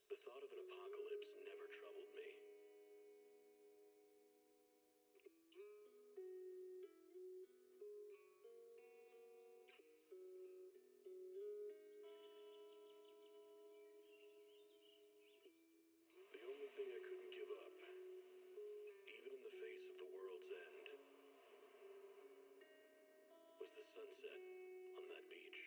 The thought of an apocalypse never troubled me. The only thing I couldn't give up, even in the face of the world's end, was the sunset on that beach.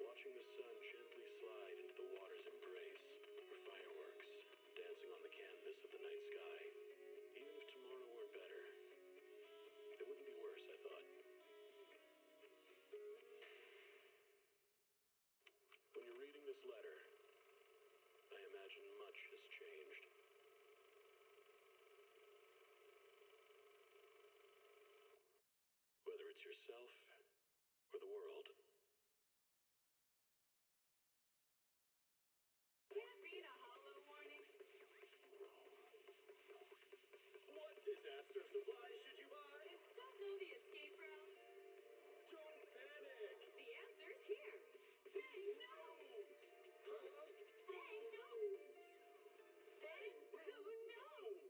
Watching the sun gently slide into the water's embrace, or fireworks dancing on the canvas of the night sky. Even if tomorrow weren't better, it wouldn't be worse, I thought. When you're reading this letter, I imagine much has changed. Whether it's yourself or the world. Can't read a hollow warning. What disaster supplies should you buy? Don't know the escape route. Don't panic! The answer's here. Bang knows. Huh? Bang knows. Bang who knows?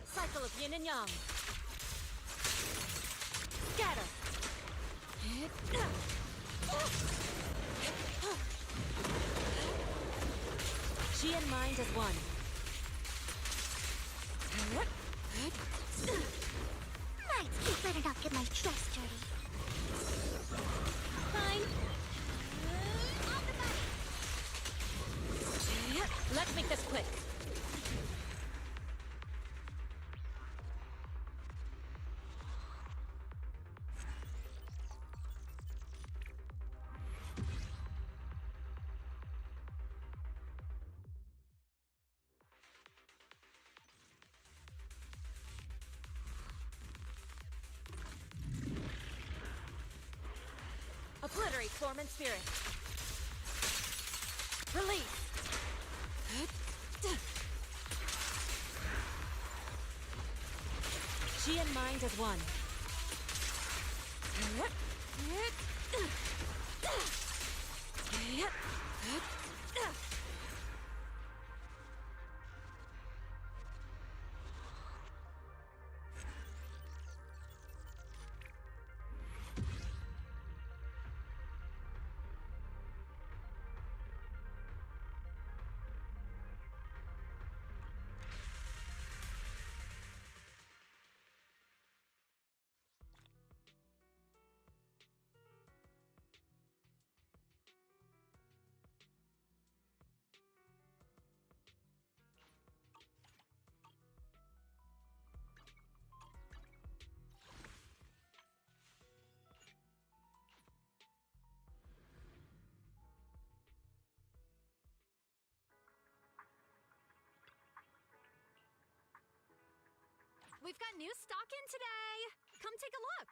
Cycle of yin and yang. Scatter. She and mind as one. Right, you better not get my dress dirty. Fine. On the money. Let's make this quick. Obliterate form and spirit. Release. She and mind as one. We've got new stock in today. Come take a look.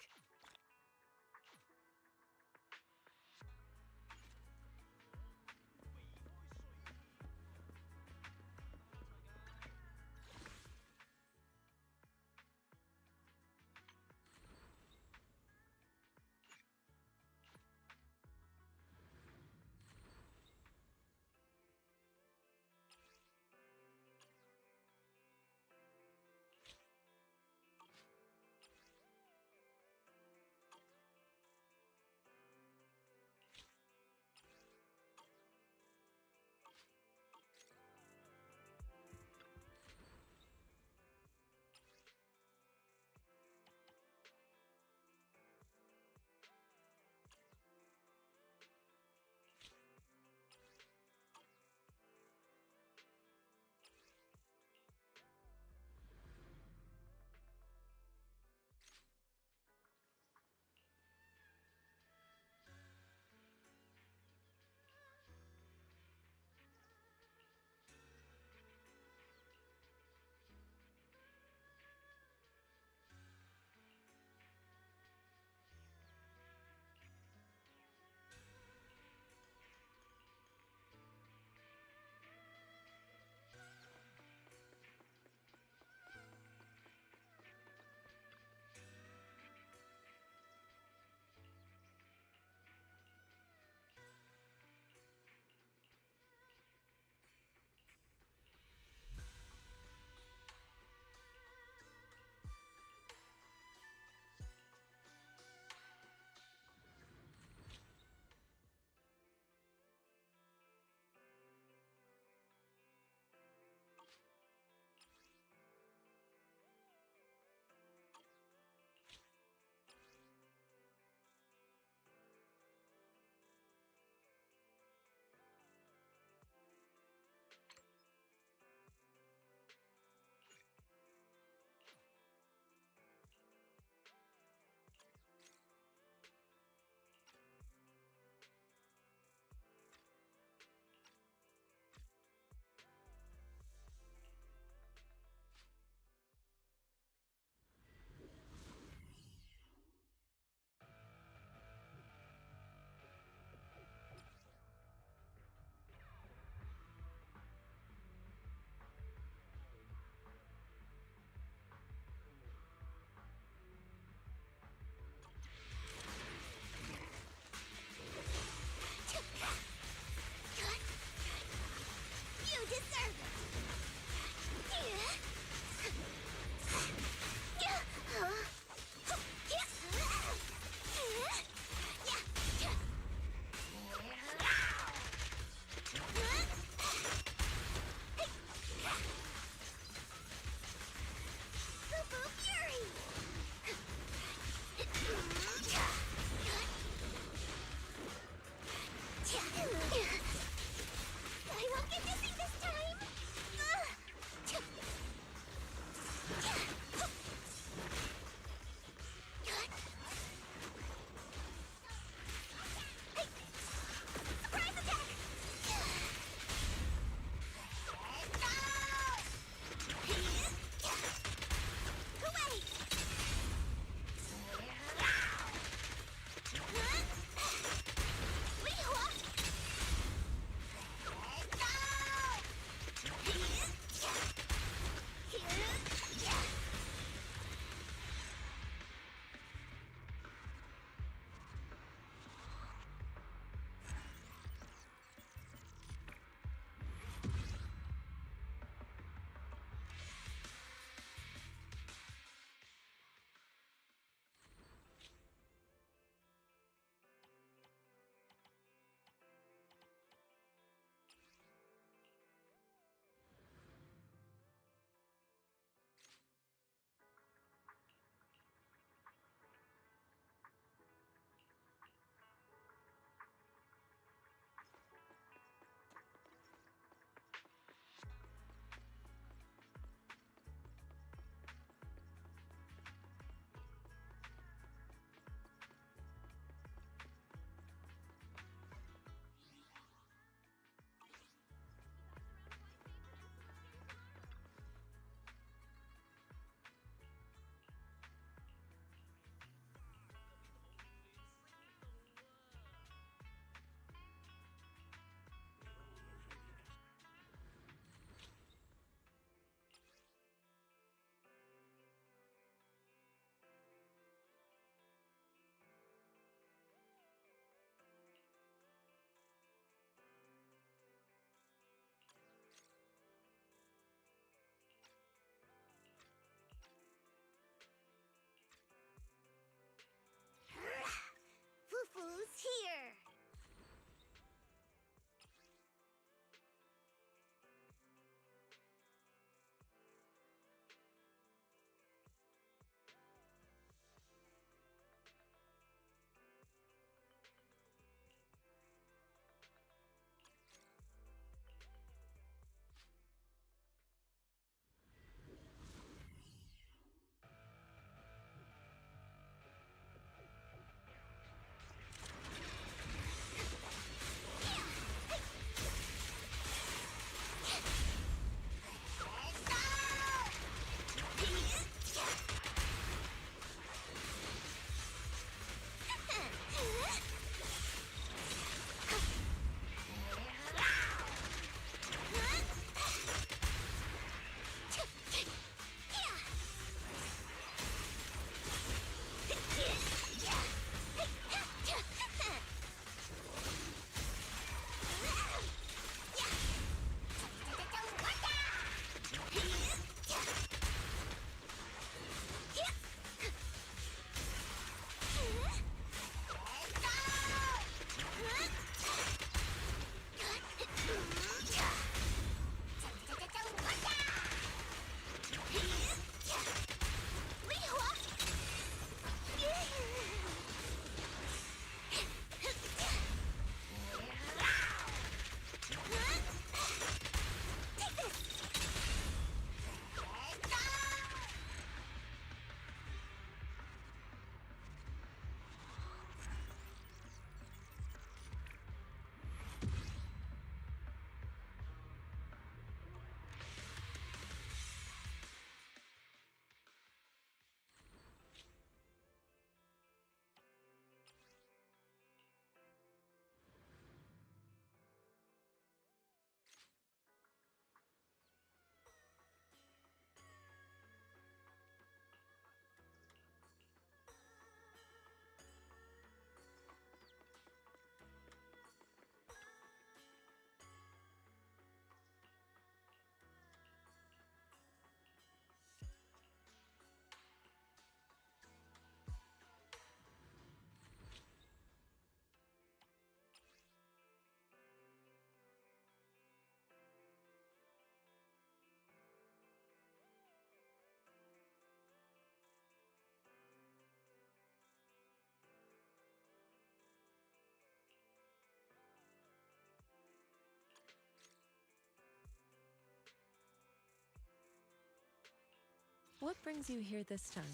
What brings you here this time?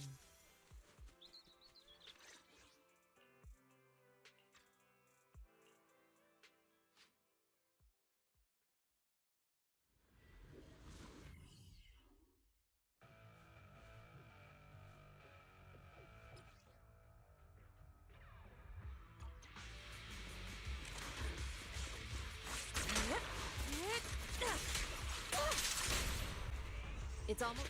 It's almost...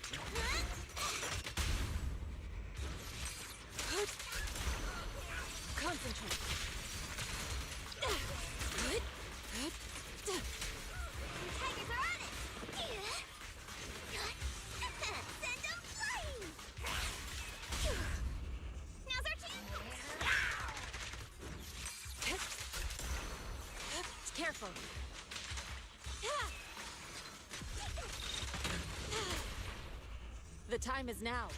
Concentrate. Tigers are on it! Send them flying! Now's our chance! Careful. The time is now.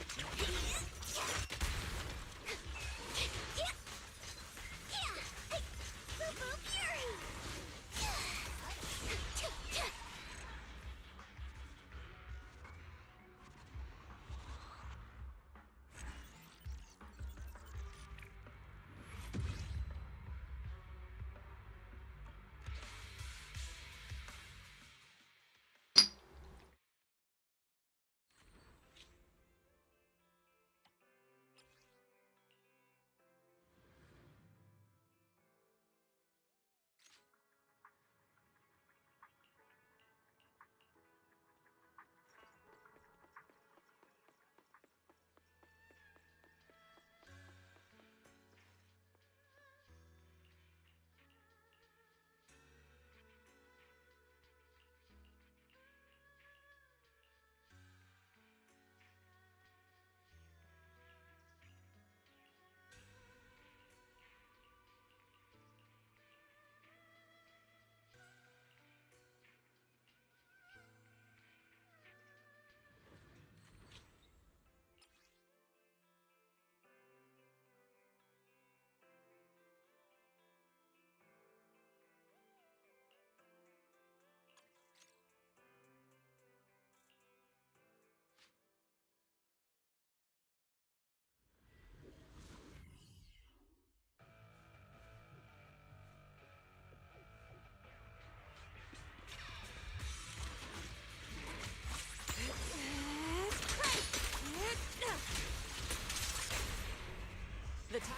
The time...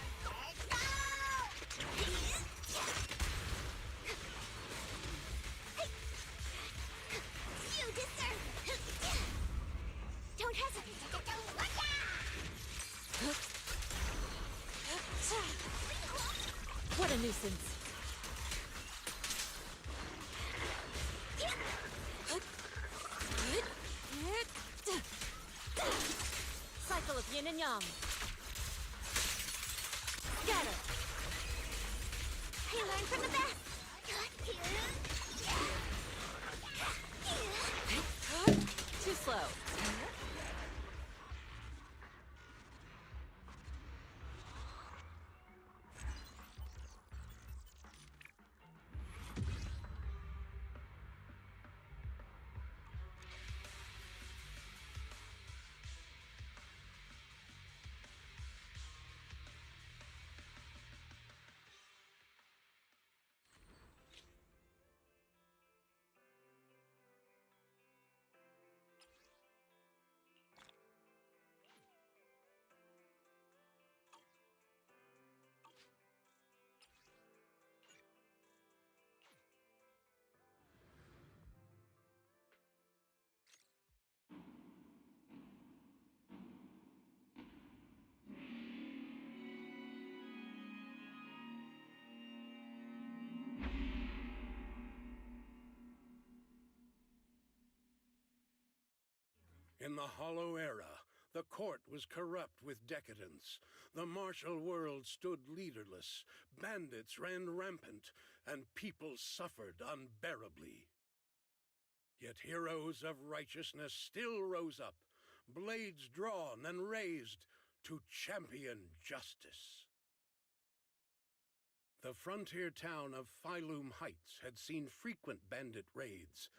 You deserve it! Don't hesitate! What a nuisance. Cycle of yin and yang. Scatter. I learned from the best! Too slow. In the Hollow Era, the court was corrupt with decadence. The martial world stood leaderless, bandits ran rampant, and people suffered unbearably. Yet heroes of righteousness still rose up, blades drawn and raised to champion justice. The frontier town of Phylum Heights had seen frequent bandit raids.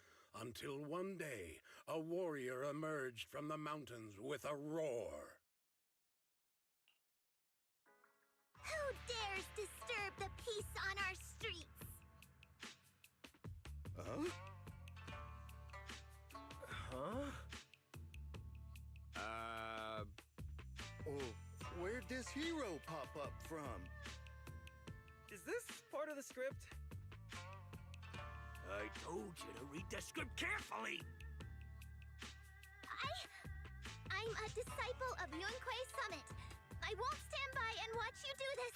until one day a warrior emerged from the mountains with a roar. Who dares disturb the peace on our streets? Huh? Huh? Where'd this hero pop up from? Is this part of the script? I told you to read the script carefully! I'm a disciple of Yunquei Summit. I won't stand by and watch you do this.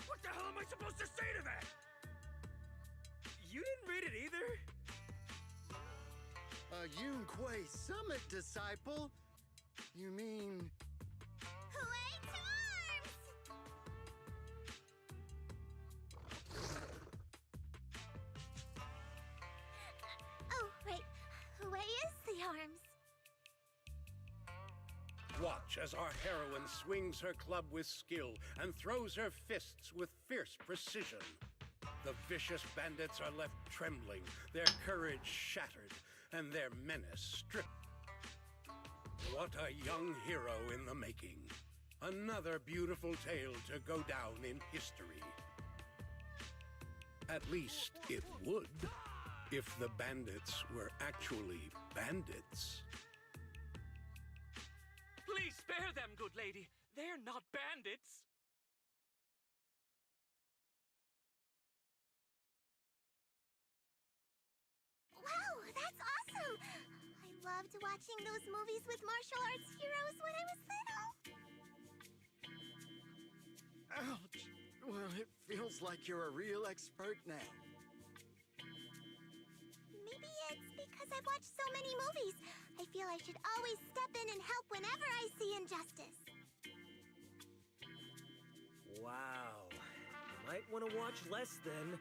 What the hell am I supposed to say to that? You didn't read it either? A Yunquei Summit disciple? You mean... Way to arms! Oh, wait. Way is the arms. Watch as our heroine swings her club with skill and throws her fists with fierce precision. The vicious bandits are left trembling, their courage shattered, and their menace stripped. What a young hero in the making. Another beautiful tale to go down in history. At least it would, if the bandits were actually bandits. Please spare them, good lady. They're not bandits. Wow, that's awesome! I loved watching those movies with martial arts heroes when I was little. Ouch! Well, it feels like you're a real expert now. Maybe it's because I've watched so many movies. I feel I should always step in and help whenever I see injustice. Wow. You might want to watch less then.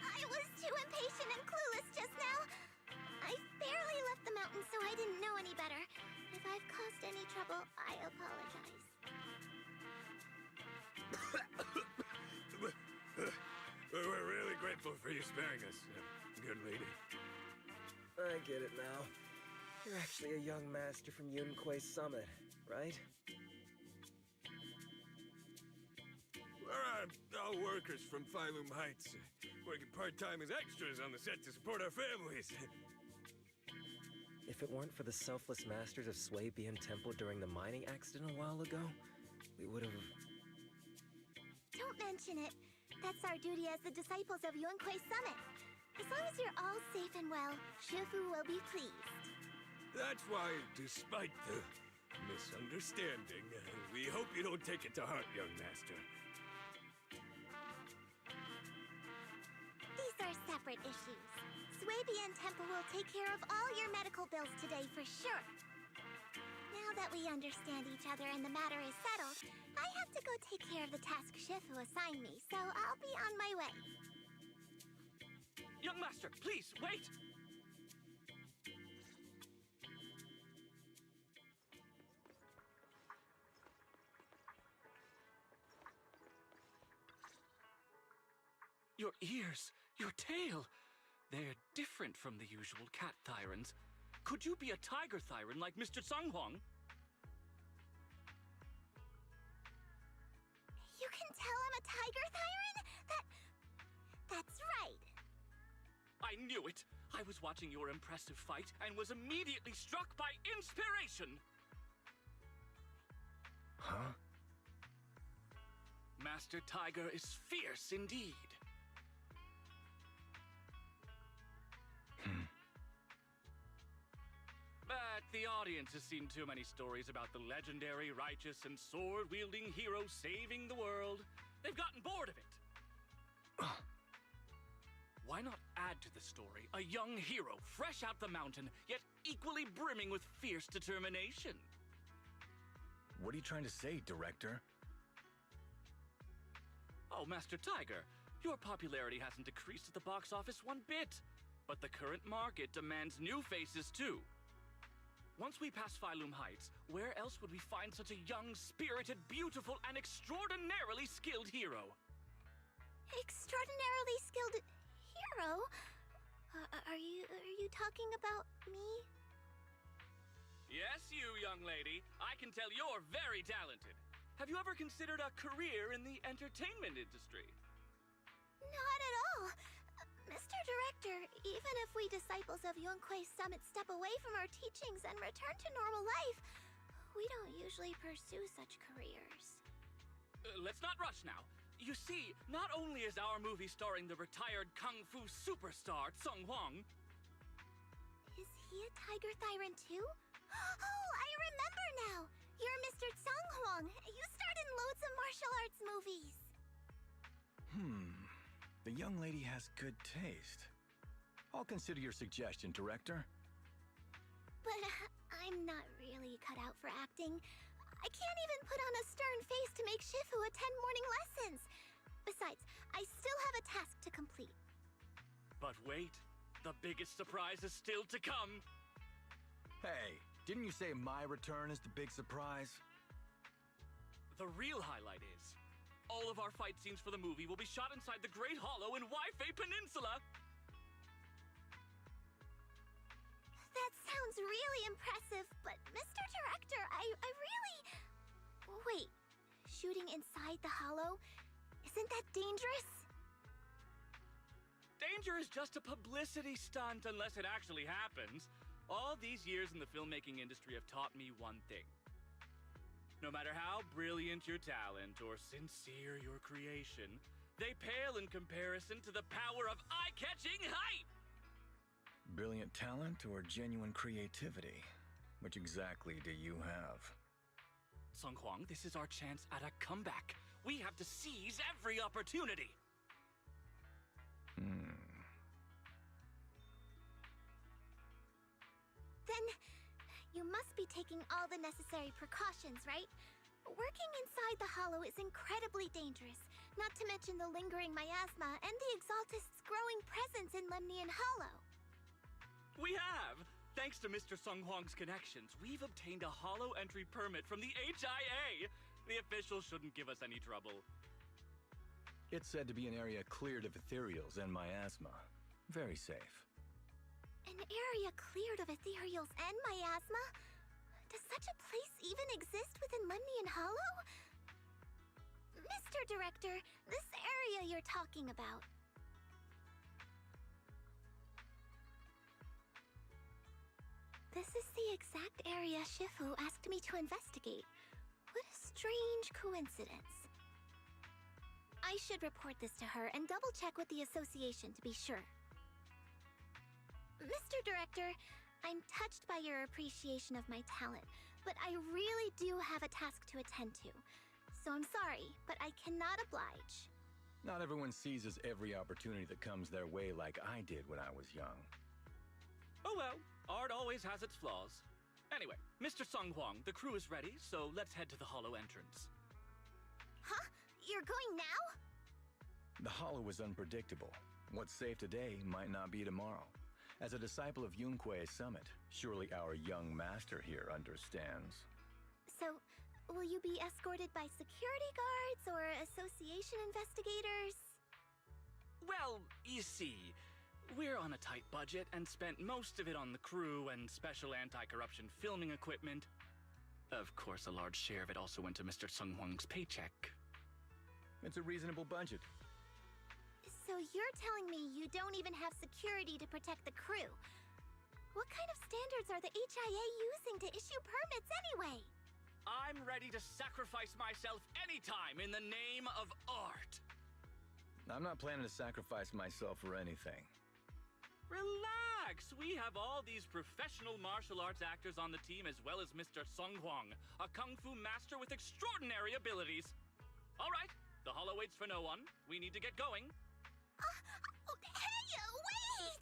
I was too impatient and clueless just now. I barely left the mountain, so I didn't know any better. If I've caused any trouble, I apologize. We're really grateful for you sparing us, good lady. I get it now. You're actually a young master from Yunquei Summit, right? We're all workers from Phylum Heights, working part-time as extras on the set to support our families. If it weren't for the selfless masters of Swabian Temple during the mining accident a while ago, we would have... Don't mention it. That's our duty as the disciples of Yunquei Summit. As long as you're all safe and well, Shifu will be pleased. That's why, despite the misunderstanding, we hope you don't take it to heart, young master. These are separate issues. Swabian Temple will take care of all your medical bills today for sure. Now that we understand each other and the matter is settled, I have to go take care of the task Shifu assigned me, so I'll be on my way. Young master, please, wait! Your ears, your tail, they're different from the usual cat thyrans. Could you be a tiger thyran like Mr. Sunghuang? You can tell I'm a tiger thyran? That's right. I knew it! I was watching your impressive fight and was immediately struck by inspiration! Huh? Master Tiger is fierce indeed. But the audience has seen too many stories about the legendary, righteous, and sword-wielding hero saving the world. They've gotten bored of it. Why not add to the story a young hero fresh out the mountain, yet equally brimming with fierce determination? What are you trying to say, director? Oh, Master Tiger, your popularity hasn't decreased at the box office one bit. But the current market demands new faces too. Once we pass Phylum Heights, where else would we find such a young, spirited, beautiful, and extraordinarily skilled hero? extraordinarily skilled hero? Are you talking about me? Yes, you, young lady. I can tell you're very talented. Have you ever considered a career in the entertainment industry? Not at all. Mr. Director, even if we disciples of Yunque's Summit step away from our teachings and return to normal life, we don't usually pursue such careers. Let's not rush now. You see, not only is our movie starring the retired kung fu superstar Tsung Huang. Is he a tiger tyrant too? Oh, I remember now! You're Mr. Tsung Huang. You starred in loads of martial arts movies. The young lady has good taste. I'll consider your suggestion, Director. But I'm not really cut out for acting. I can't even put on a stern face to make Shifu attend morning lessons. Besides, I still have a task to complete. But wait, the biggest surprise is still to come. Hey, didn't you say my return is the big surprise? The real highlight is, all of our fight scenes for the movie will be shot inside the Great Hollow in Waifei Peninsula. That sounds really impressive, but Mr. Director, I really... Wait, shooting inside the hollow? Isn't that dangerous? Danger is just a publicity stunt unless it actually happens. All these years in the filmmaking industry have taught me one thing. No matter how brilliant your talent or sincere your creation, they pale in comparison to the power of eye-catching hype! Brilliant talent or genuine creativity? Which exactly do you have? Tsung Huang, this is our chance at a comeback. We have to seize every opportunity. Then, you must be taking all the necessary precautions, right? Working inside the hollow is incredibly dangerous, not to mention the lingering miasma and the Exaltist's growing presence in Lemnian Hollow. We have! Thanks to Mr. Tsung Huang's connections, we've obtained a hollow entry permit from the HIA. The officials shouldn't give us any trouble. It's said to be an area cleared of ethereals and miasma. Very safe. An area cleared of ethereals and miasma? Does such a place even exist within Lemnian Hollow? Mr. Director, this area you're talking about. This is the exact area Shifu asked me to investigate. What a strange coincidence. I should report this to her and double-check with the association to be sure. Mr. Director, I'm touched by your appreciation of my talent, but I really do have a task to attend to. So I'm sorry, but I cannot oblige. Not everyone seizes every opportunity that comes their way like I did when I was young. Oh well, art always has its flaws. Anyway, Mr. Tsung Huang, the crew is ready, so let's head to the hollow entrance. Huh? You're going now? The hollow is unpredictable. What's safe today might not be tomorrow. As a disciple of Yunque's Summit, surely our young master here understands. So, will you be escorted by security guards or association investigators? Well, you see, we're on a tight budget and spent most of it on the crew and special anti-corruption filming equipment. Of course, a large share of it also went to Mr. Tsung Huang's paycheck. It's a reasonable budget. So you're telling me you don't even have security to protect the crew? What kind of standards are the HIA using to issue permits anyway? I'm ready to sacrifice myself anytime in the name of art. I'm not planning to sacrifice myself for anything. Relax! We have all these professional martial arts actors on the team as well as Mr. Tsung Huang, a kung fu master with extraordinary abilities. All right, the hollow waits for no one. We need to get going. Hey, wait!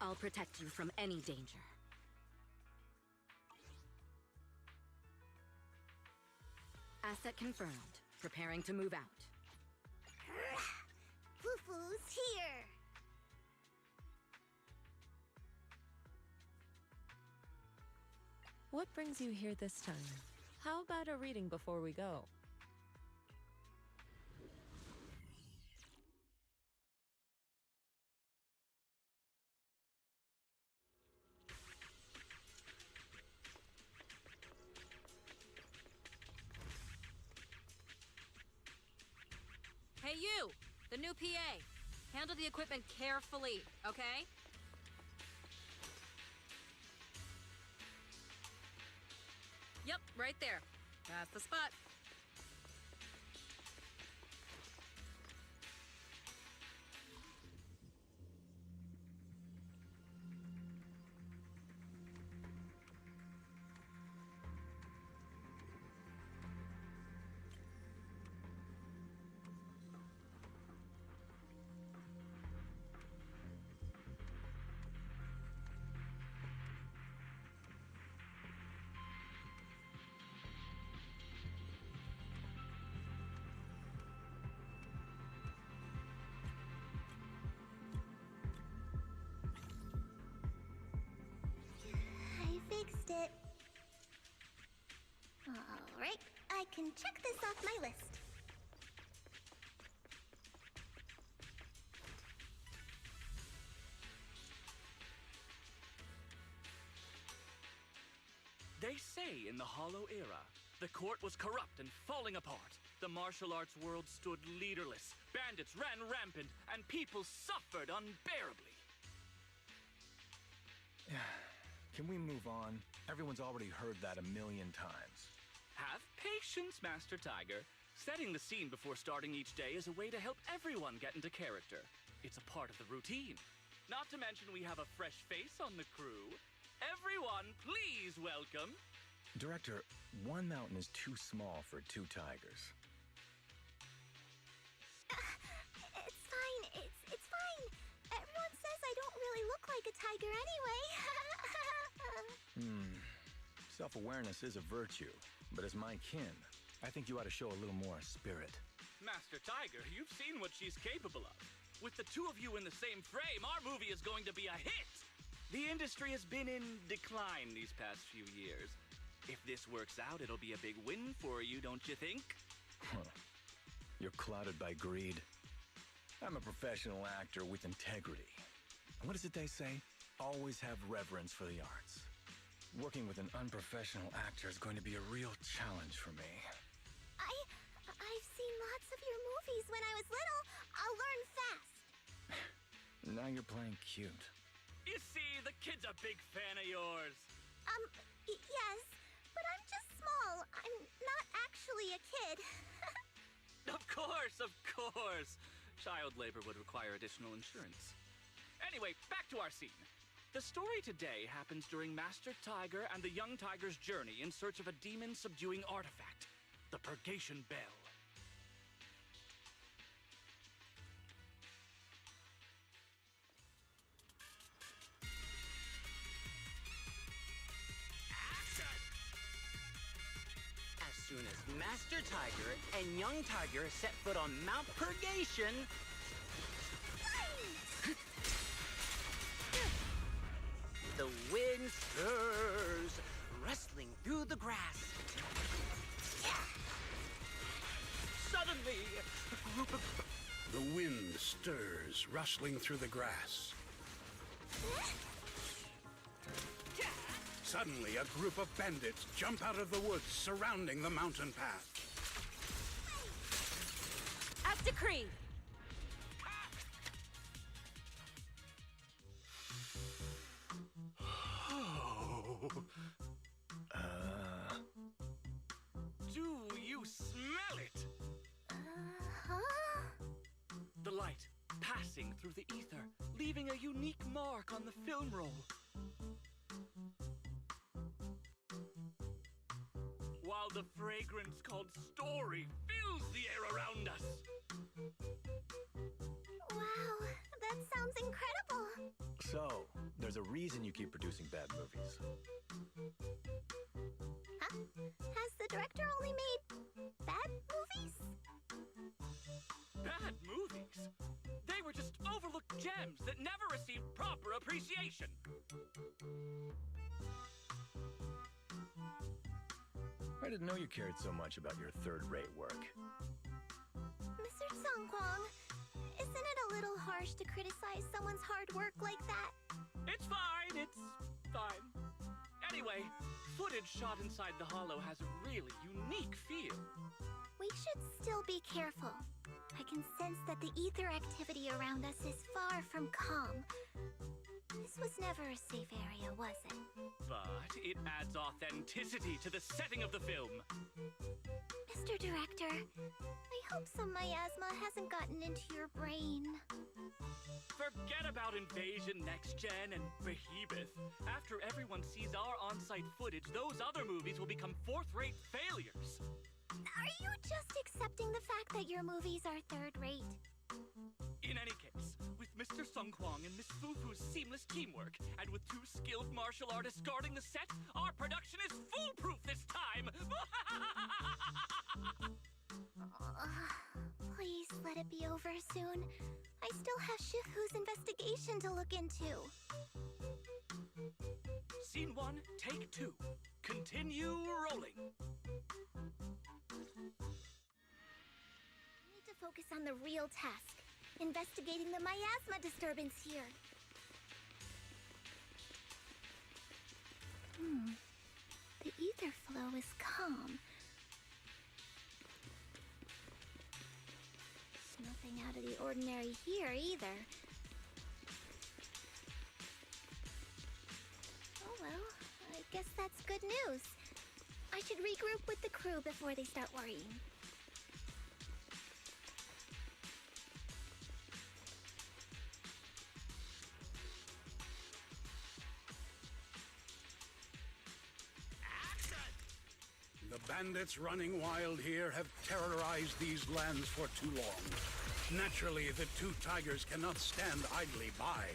I'll protect you from any danger. Asset confirmed. Preparing to move out. Foo-foo's here. What brings you here this time? How about a reading before we go? Hey, you! The new PA. Handle the equipment carefully, okay? Yep, right there. That's the spot. I fixed it. All right, I can check this off my list. They say in the Hollow Era, the court was corrupt and falling apart. The martial arts world stood leaderless. Bandits ran rampant, and people suffered unbearably. Can we move on? Everyone's already heard that a million times. Have patience, Master Tiger. Setting the scene before starting each day is a way to help everyone get into character. It's a part of the routine. Not to mention we have a fresh face on the crew. Everyone, please welcome... Director, one mountain is too small for two tigers. It's fine. It's fine. Everyone says I don't really look like a tiger anyway. Self-awareness is a virtue, but as my kin, I think you ought to show a little more spirit. Master Tiger, you've seen what she's capable of. With the two of you in the same frame, our movie is going to be a hit! The industry has been in decline these past few years. If this works out, it'll be a big win for you, don't you think? You're clouded by greed. I'm a professional actor with integrity. What is it they say? Always have reverence for the arts. Working with an unprofessional actor is going to be a real challenge for me. I've seen lots of your movies when I was little. I'll learn fast. Now you're playing cute. You see, the kid's a big fan of yours. Yes, but I'm just small. I'm not actually a kid. Of course, of course. Child labor would require additional insurance. Anyway, back to our scene. The story today happens during Master Tiger and the young tiger's journey in search of a demon-subduing artifact, the Purgation Bell. As soon as Master Tiger and Young Tiger set foot on Mount Purgation... The wind stirs, rustling through the grass. Suddenly, a group of... The wind stirs, rustling through the grass. Suddenly, a group of bandits jump out of the woods surrounding the mountain path. As decreed! Do you smell it? Huh? The light passing through the ether, leaving a unique mark on the film roll. While the fragrance called story fills the air around us. Wow, that sounds incredible. So, There's a reason you keep producing bad movies. Huh? Has the director only made bad movies? Bad movies? They were just overlooked gems that never received proper appreciation. I didn't know you cared so much about your third-rate work. Mr. Songkwang, isn't it a little harsh to criticize someone's hard work like that? It's fine, it's fine. Anyway, footage shot inside the Hollow has a really unique feel. We should still be careful. I can sense that the ether activity around us is far from calm. This was never a safe area, was it? But it adds authenticity to the setting of the film. Mr. Director, I hope some miasma hasn't gotten into your brain. Forget about Invasion Next Gen and Behemoth. After everyone sees our on-site footage, those other movies will become fourth-rate failures. Are you just accepting the fact that your movies are third-rate? In any case, with Mr. Sung Kwang and Miss Fufu's seamless teamwork, and with 2 skilled martial artists guarding the set, our production is foolproof this time! Please let it be over soon. I still have Shifu's investigation to look into. Scene 1, take 2. Continue rolling. We need to focus on the real task. Investigating the miasma disturbance here. The ether flow is calm. Nothing out of the ordinary here either. Oh well, I guess that's good news. I should regroup with the crew before they start worrying. The bandits running wild here have terrorized these lands for too long. Naturally, the 2 tigers cannot stand idly by.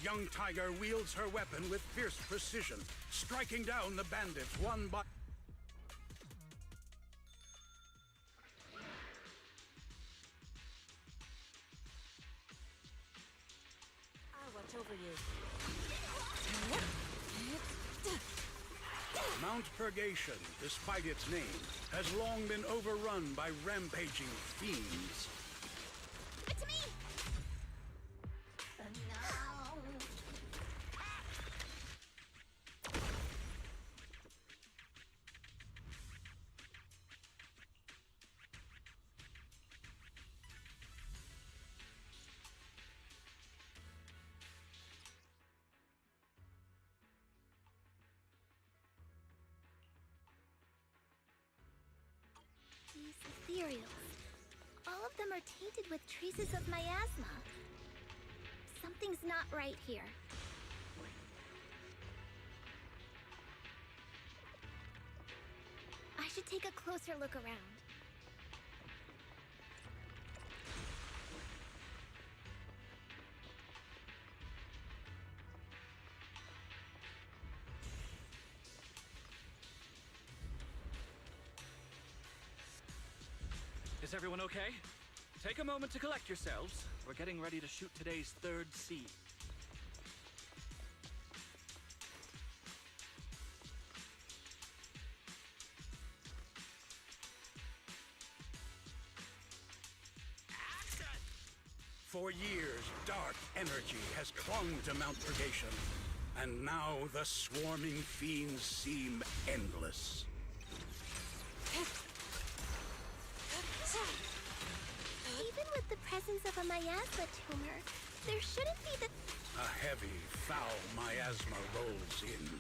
Young Tiger wields her weapon with fierce precision, striking down the bandits one by... Watch over you. Mount Purgation, despite its name, has long been overrun by rampaging fiends. It's me! These ethereals. All of them are tainted with traces of miasma. Something's not right here. I should take a closer look around. Is everyone okay? Take a moment to collect yourselves. We're getting ready to shoot today's 3rd scene. For years, dark energy has clung to Mount Purgation, and now the swarming fiends seem endless. Even with the presence of a miasma tumor, there shouldn't be the... A heavy, foul miasma rolls in.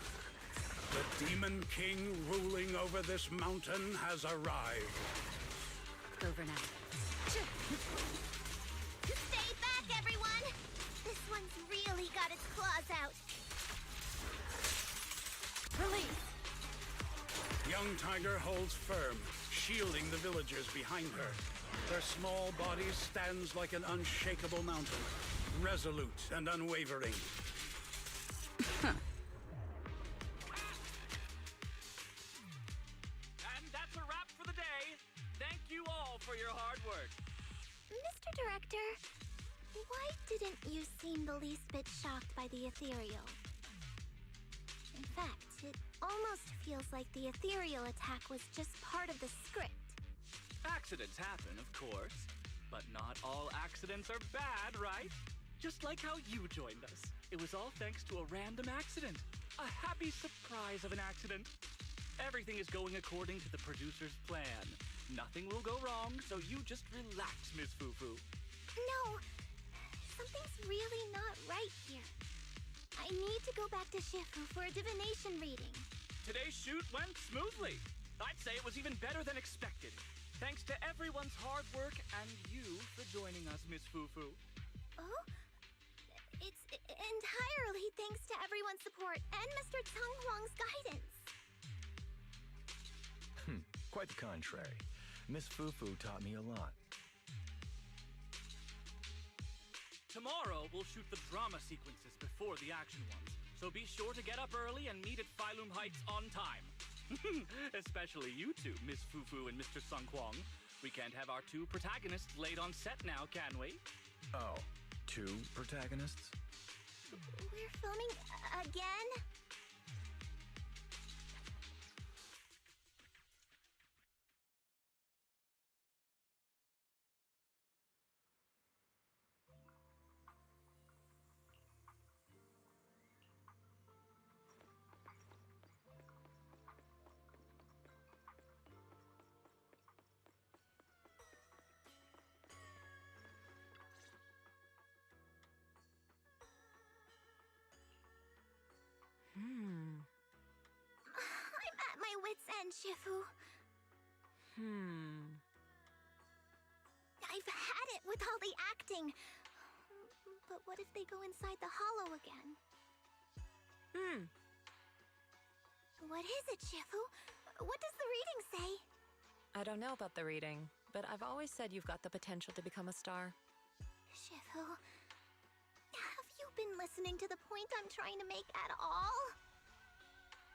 The Demon King ruling over this mountain has arrived. Over now. Stay back, everyone! This one's really got its claws out. Release! Young Tiger holds firm. shielding the villagers behind her. Her small body stands like an unshakable mountain, resolute and unwavering. And that's a wrap for the day. Thank you all for your hard work. Mr. Director, why didn't you seem the least bit shocked by the ethereal? In fact, it almost feels like the ethereal attack was just part of the script. Accidents happen, of course. But not all accidents are bad, right? Just like how you joined us. It was all thanks to a random accident. A happy surprise of an accident. Everything is going according to the producer's plan. Nothing will go wrong, so you just relax, Miss Fufu. No, something's really not right here. I need to go back to Shifu for a divination reading. Today's shoot went smoothly. I'd say it was even better than expected. Thanks to everyone's hard work and you for joining us, Miss Fufu. Oh? It's entirely thanks to everyone's support and Mr. Tang Huang's guidance. Quite the contrary. Miss Fufu taught me a lot. Tomorrow, we'll shoot the drama sequences before the action ones, so be sure to get up early and meet at Phylum Heights on time. Especially you two, Miss Fufu and Mr. Sung Kwong. We can't have our two protagonists late on set now, can we? Oh, two protagonists? We're filming again? I'm at my wit's end, Shifu. I've had it with all the acting. But what if they go inside the hollow again? What is it, Shifu? What does the reading say? I don't know about the reading, but I've always said you've got the potential to become a star. Shifu, have you been listening to the point I'm trying to make at all?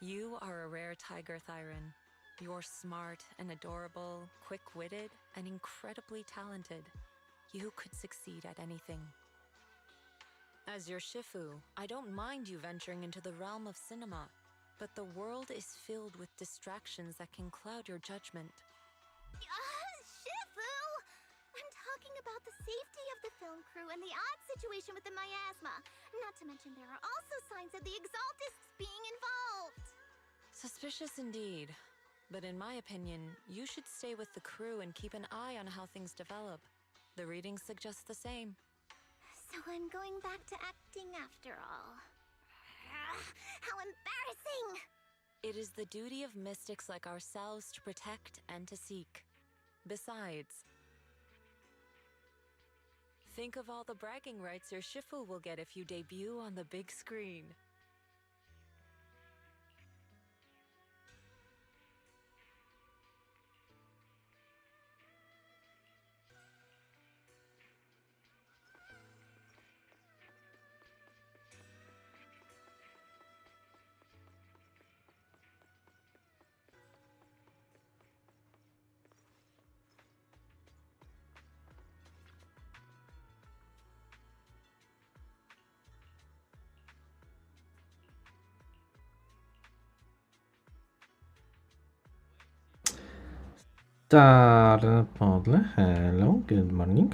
You are a rare tiger, Thyron. You're smart and adorable, quick-witted, and incredibly talented. You could succeed at anything. As your Shifu, I don't mind you venturing into the realm of cinema, but the world is filled with distractions that can cloud your judgment. Shifu! I'm talking about the safety of the film crew and the odd situation with the miasma. Not to mention there are also signs of the Exaltists being involved. Suspicious indeed. But in my opinion, you should stay with the crew and keep an eye on how things develop. The reading suggests the same. So I'm going back to acting after all. How embarrassing! It is the duty of mystics like ourselves to protect and to seek. Besides, think of all the bragging rights your Shifu will get if you debut on the big screen. Hello, good morning.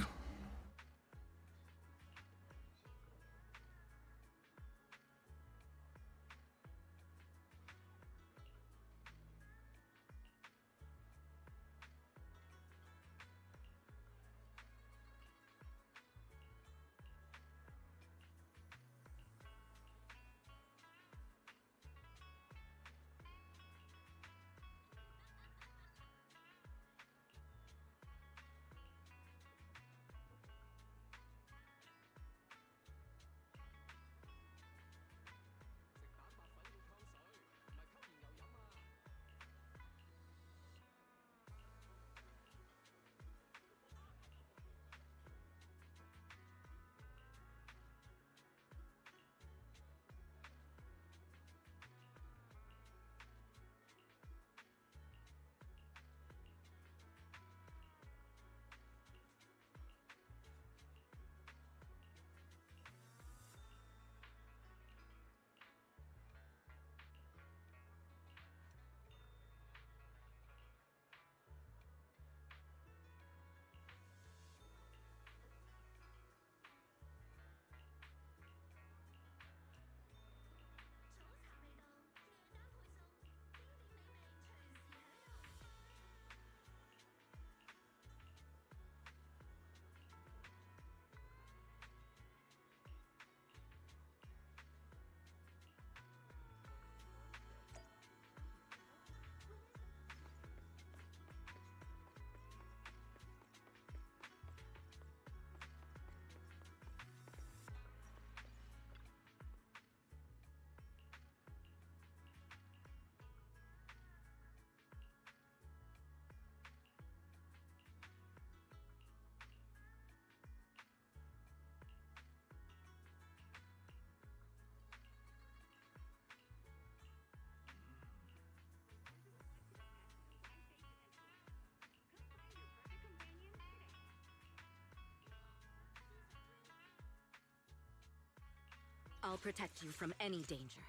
I'll protect you from any danger.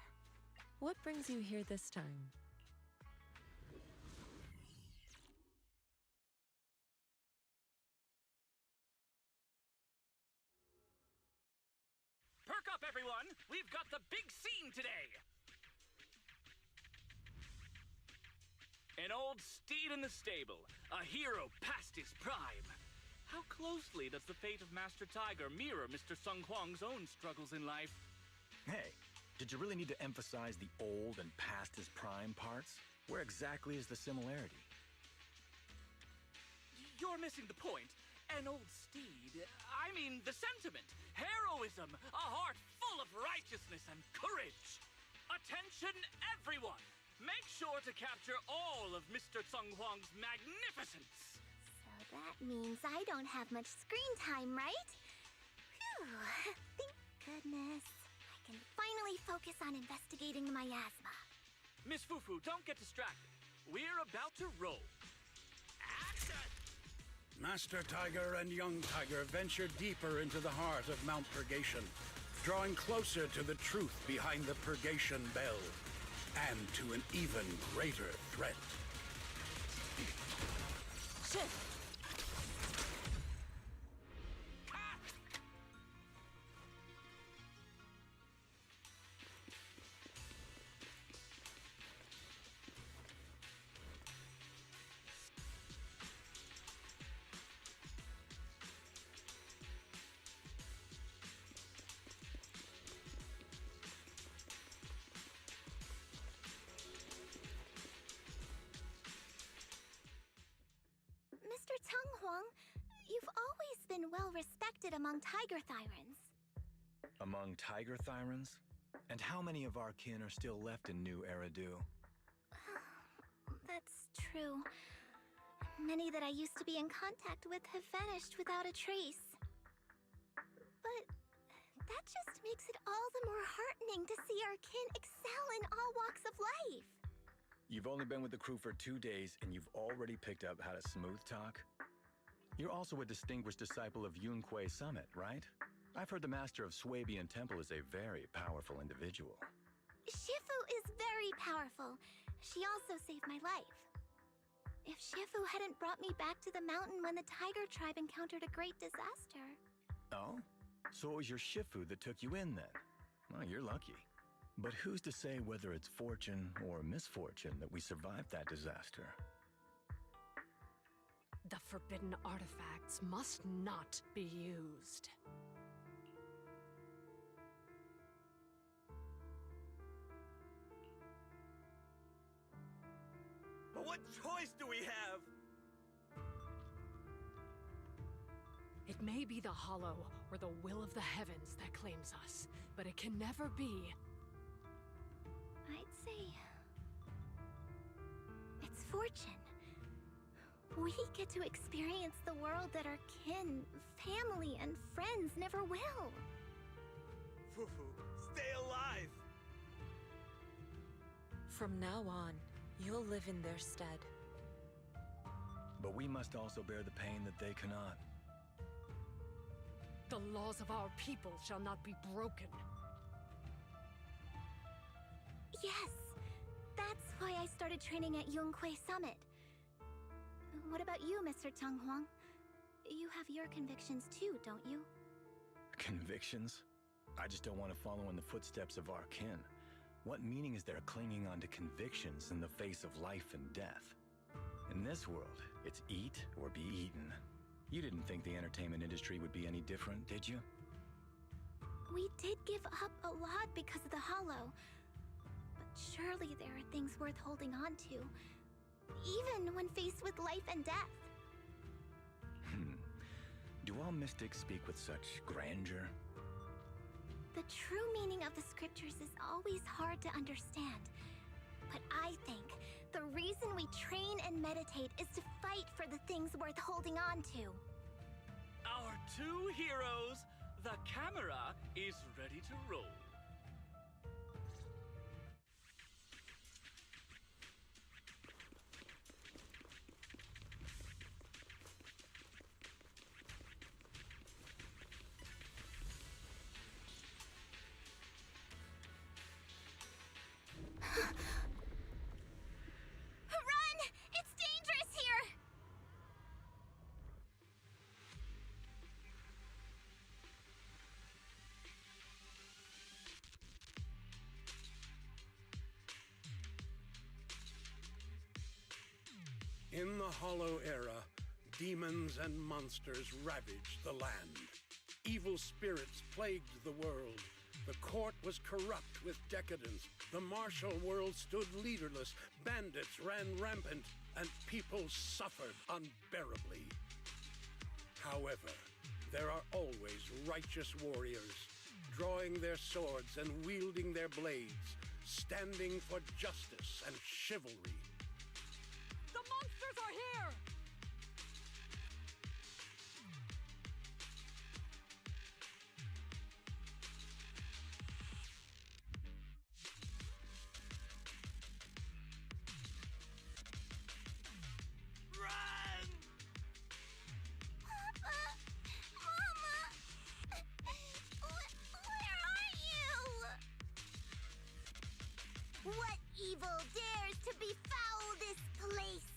What brings you here this time? Perk up, everyone! We've got the big scene today! An old steed in the stable, a hero past his prime. How closely does the fate of Master Tiger mirror Mr. Sung Huang's own struggles in life? Hey, did you really need to emphasize the old and past his prime parts? Where exactly is the similarity? You're missing the point. An old steed. I mean the sentiment. Heroism. A heart full of righteousness and courage. Attention, everyone! Make sure to capture all of Mr. Sung Huang's magnificence. So that means I don't have much screen time, right? Phew. Thank goodness. I can finally focus on investigating the miasma. Miss Fufu, don't get distracted. We're about to roll. Action! Master Tiger and Young Tiger venture deeper into the heart of Mount Purgation, drawing closer to the truth behind the Purgation Bell, and to an even greater threat. Shit! Mr. Tung Huang, you've always been well respected among Tiger Thyrans. Among Tiger Thyrans? And how many of our kin are still left in New Eridu? That's true. Many that I used to be in contact with have vanished without a trace. But that just makes it all the more heartening to see our kin excel in all walks of life. You've only been with the crew for 2 days, and you've already picked up how to smooth talk? You're also a distinguished disciple of Yunquei Summit, right? I've heard the master of Swabian Temple is a very powerful individual. Shifu is very powerful. She also saved my life. If Shifu hadn't brought me back to the mountain when the Tiger tribe encountered a great disaster... Oh? So it was your Shifu that took you in then? Well, you're lucky. But who's to say whether it's fortune or misfortune that we survived that disaster? The forbidden artifacts must not be used. But what choice do we have? It may be the Hollow or the will of the heavens that claims us, but it can never be. I'd say... it's fortune. We get to experience the world that our kin, family, and friends never will. Fufu, stay alive! From now on, you'll live in their stead. But we must also bear the pain that they cannot. The laws of our people shall not be broken. Yes, that's why I started training at Yunquei Summit. What about you, Mr. Tung Huang? You have your convictions too, don't you? Convictions? I just don't want to follow in the footsteps of our kin. What meaning is there clinging on to convictions in the face of life and death? In this world, it's eat or be eaten. You didn't think the entertainment industry would be any different, did you? We did give up a lot because of the Hollow. But surely there are things worth holding on to, even when faced with life and death. Do all mystics speak with such grandeur? The true meaning of the scriptures is always hard to understand. But I think the reason we train and meditate is to fight for the things worth holding on to. Our two heroes, the camera is ready to roll. In the Hollow Era, demons and monsters ravaged the land. Evil spirits plagued the world. The court was corrupt with decadence. The martial world stood leaderless. Bandits ran rampant, and people suffered unbearably. However, there are always righteous warriors, drawing their swords and wielding their blades, standing for justice and chivalry. The monsters are here! What evil dares to befoul this place?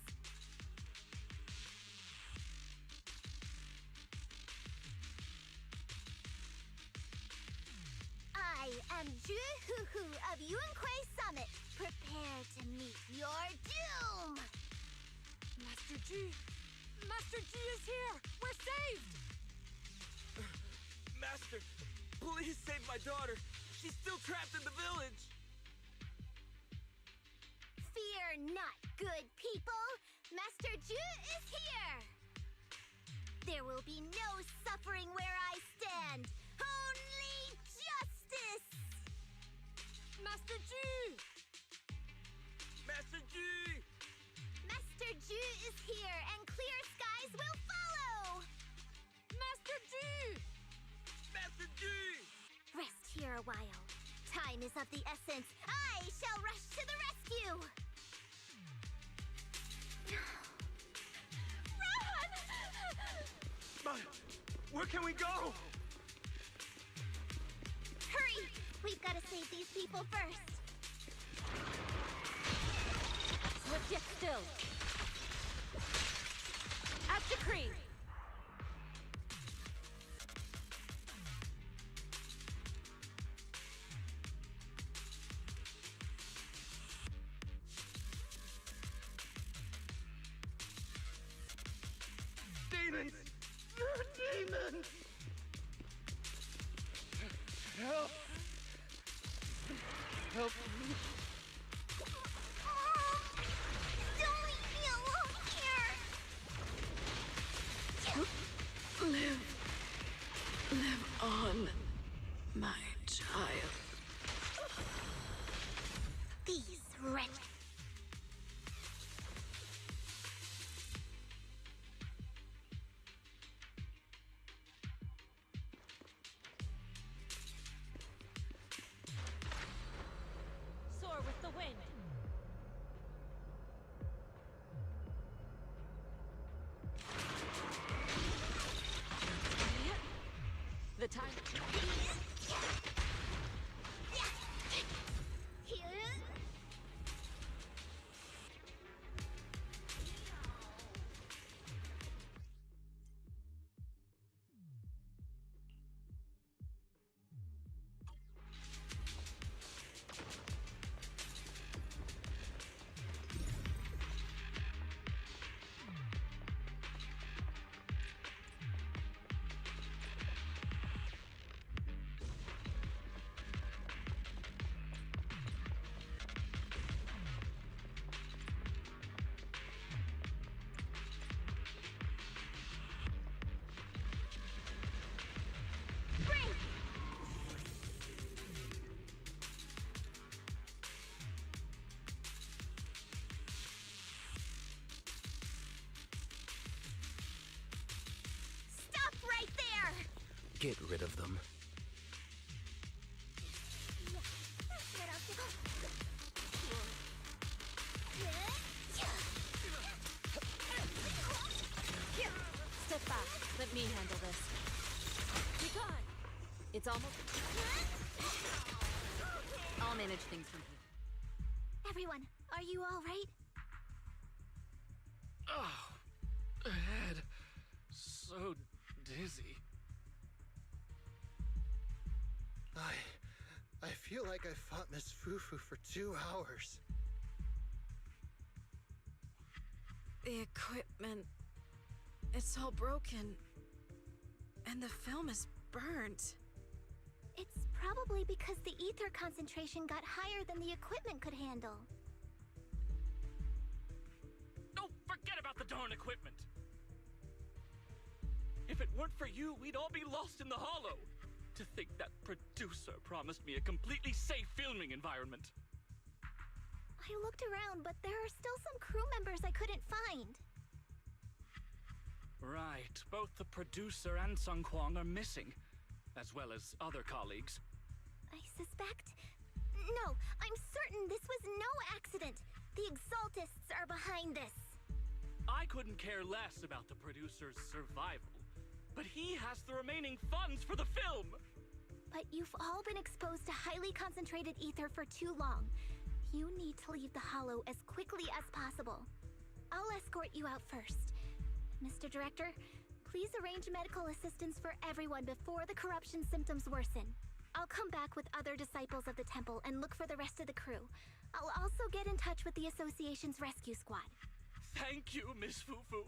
I am Ju-Hu-Hu of Yunkui Summit. Prepare to meet your doom! Master G! Master G is here! We're saved! Master, please save my daughter. She's still trapped in the village. Fear not, good people! Master Ju is here! There will be no suffering where I stand! Only justice! Master G! Master G! Master Ju is here, and clear skies will follow! Master G! Master G! Rest here a while. Time is of the essence. I shall rush to the rescue! Run! But where can we go? Hurry! We've got to save these people first. Swift yet still. At decree. Demons! Demons! Help! Help me! Don't leave me alone here! Live on, my child. These wretches. Soar with the wind. The time. Stop right there! Get rid of them. Step back. Let me handle this. Be gone. It's almost. I'll manage things from here. Everyone, are you all right? Oh, head. So dizzy. I feel like I fought Miss Fufu for 2 hours. The equipment... It's all broken. And the film is burnt. It's probably because the ether concentration got higher than the equipment could handle. Oh, forget about the darn equipment! If it weren't for you, we'd all be lost in the hollow. To think that producer promised me a completely safe filming environment. I looked around, but there are still some crew members I couldn't find. Right, both the producer and Sung Kwang are missing, as well as other colleagues. I suspect... No, I'm certain this was no accident. The Exaltists are behind this. I couldn't care less about the producer's survival, but he has the remaining funds for the film! But you've all been exposed to highly concentrated ether for too long. You need to leave the hollow as quickly as possible. I'll escort you out first. Mr. Director, please arrange medical assistance for everyone before the corruption symptoms worsen. I'll come back with other disciples of the temple and look for the rest of the crew. I'll also get in touch with the association's rescue squad. Thank you, Miss Fufu.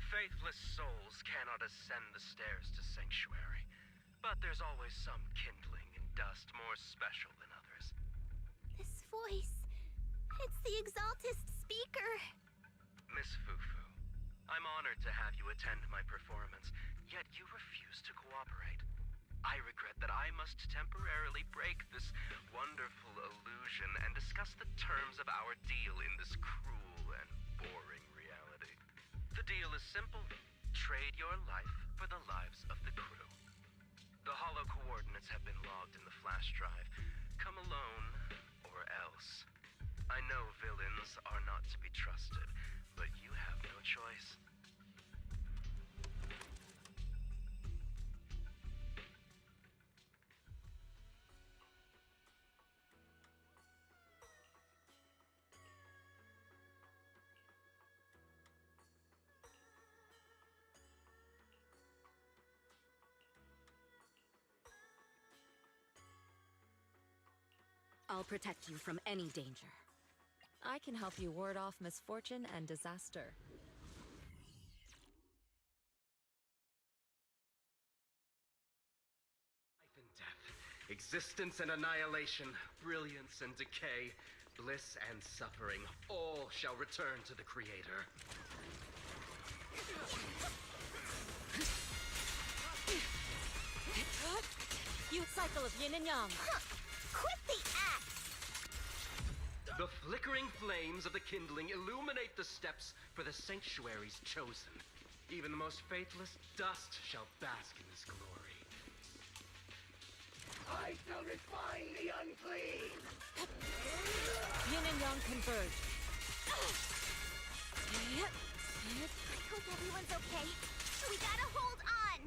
Faithless souls cannot ascend the stairs to sanctuary, but there's always some kindling in dust more special than others. This voice... It's the Exaltist speaker. Miss Fufu, I'm honored to have you attend my performance, yet you refuse to cooperate. I regret that I must temporarily break this wonderful illusion and discuss the terms of our deal in this cruel and boring reality. The deal is simple. Trade your life for the lives of the crew. The hollow coordinates have been logged in the flash drive. Come alone, or else. I know villains are not to be trusted, but you have no choice. I'll protect you from any danger. I can help you ward off misfortune and disaster. Life and death, existence and annihilation, brilliance and decay, bliss and suffering, all shall return to the Creator. Youth cycle of yin and yang. Quit the act! The flickering flames of the kindling illuminate the steps for the sanctuary's chosen. Even the most faithless dust shall bask in this glory. I shall refine the unclean! Yin and yang converge. I hope everyone's okay. We gotta hold on!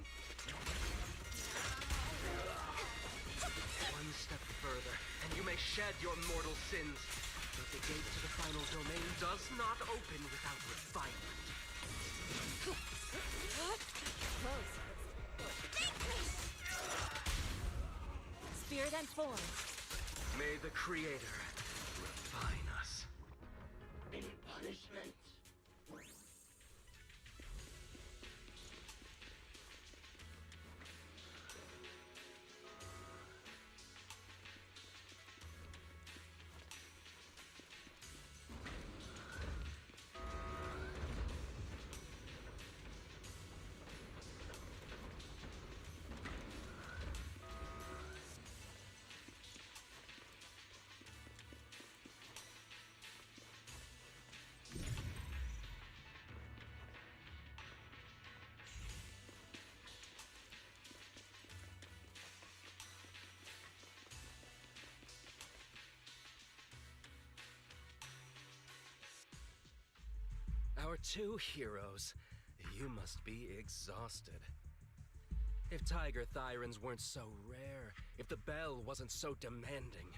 One step further, and you may shed your mortal sins. But the gate to the final domain does not open without refinement. Close. Spirit and form. May the Creator refine us. Our two heroes. You must be exhausted. If Tiger Thyrans weren't so rare, if the bell wasn't so demanding,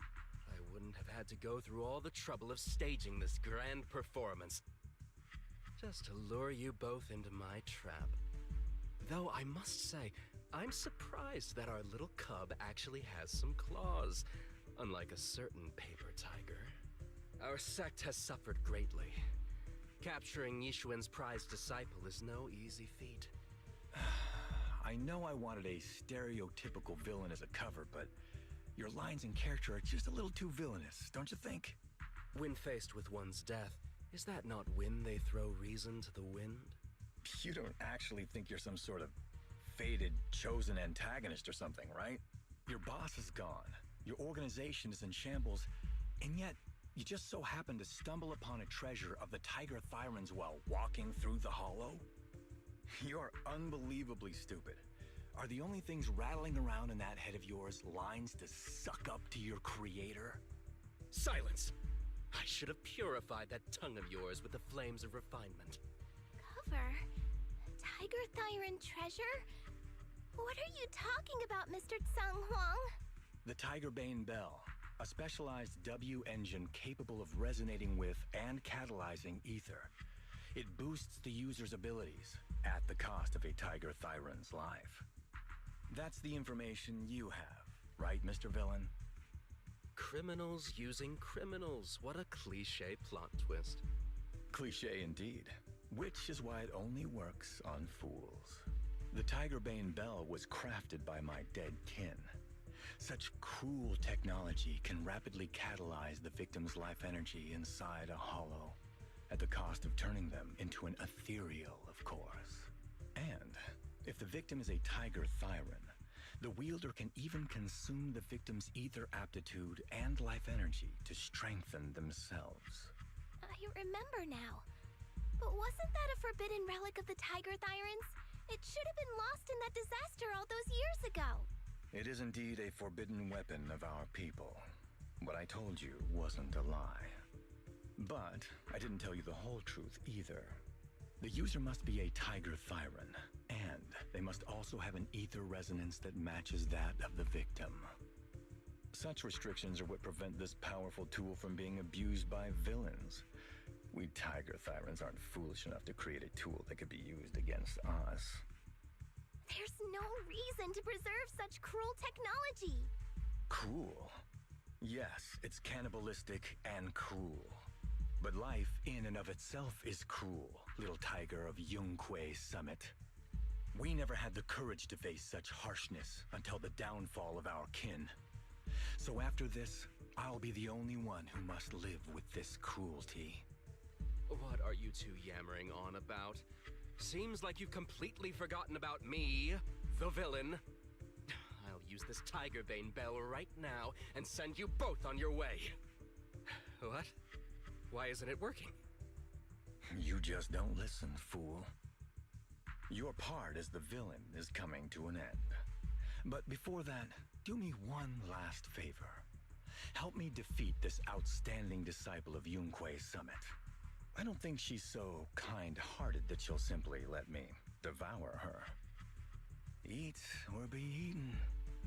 I wouldn't have had to go through all the trouble of staging this grand performance just to lure you both into my trap. Though I must say, I'm surprised that our little cub actually has some claws, unlike a certain paper tiger. Our sect has suffered greatly. Capturing Yishuan's prized disciple is no easy feat. I know I wanted a stereotypical villain as a cover, but your lines and character are just a little too villainous, don't you think? When faced with one's death, is that not when they throw reason to the wind? You don't actually think you're some sort of fated, chosen antagonist or something, right? Your boss is gone, your organization is in shambles, and yet you just so happen to stumble upon a treasure of the Tiger Thyrans while walking through the hollow? You're unbelievably stupid. Are the only things rattling around in that head of yours lines to suck up to your creator? Silence! I should have purified that tongue of yours with the flames of refinement. Cover? Tiger Thyran treasure? What are you talking about, Mr. Tsang Huang? The Tigerbane Bell, a specialized W engine capable of resonating with and catalyzing ether. It boosts the user's abilities at the cost of a Tiger Thyran's life. That's the information you have, right, Mr. Villain? Criminals using criminals. What a cliché plot twist. Cliché indeed, which is why it only works on fools. The Tigerbane Bell was crafted by my dead kin. Such cruel technology can rapidly catalyze the victim's life energy inside a hollow, at the cost of turning them into an ethereal, of course. And if the victim is a Tiger Thyran, the wielder can even consume the victim's ether aptitude and life energy to strengthen themselves. I remember now. But wasn't that a forbidden relic of the Tiger Thyrans? It should have been lost in that disaster all those years ago. It is indeed a forbidden weapon of our people. What I told you wasn't a lie. But I didn't tell you the whole truth either. The user must be a Tiger Thyran, and they must also have an ether resonance that matches that of the victim. Such restrictions are what prevent this powerful tool from being abused by villains. We Tiger Thyrans aren't foolish enough to create a tool that could be used against us. There's no reason to preserve such cruel technology. Cruel? Yes, it's cannibalistic and cruel. But life in and of itself is cruel, little tiger of Yunque Summit. We never had the courage to face such harshness until the downfall of our kin. So after this, I'll be the only one who must live with this cruelty. What are you two yammering on about? Seems like you've completely forgotten about me, the villain. I'll use this Tigerbane Bell right now and send you both on your way. What? Why isn't it working? You just don't listen, fool. Your part as the villain is coming to an end. But before that, do me one last favor. Help me defeat this outstanding disciple of Yunque Summit. I don't think she's so kind-hearted that she'll simply let me devour her. Eat or be eaten.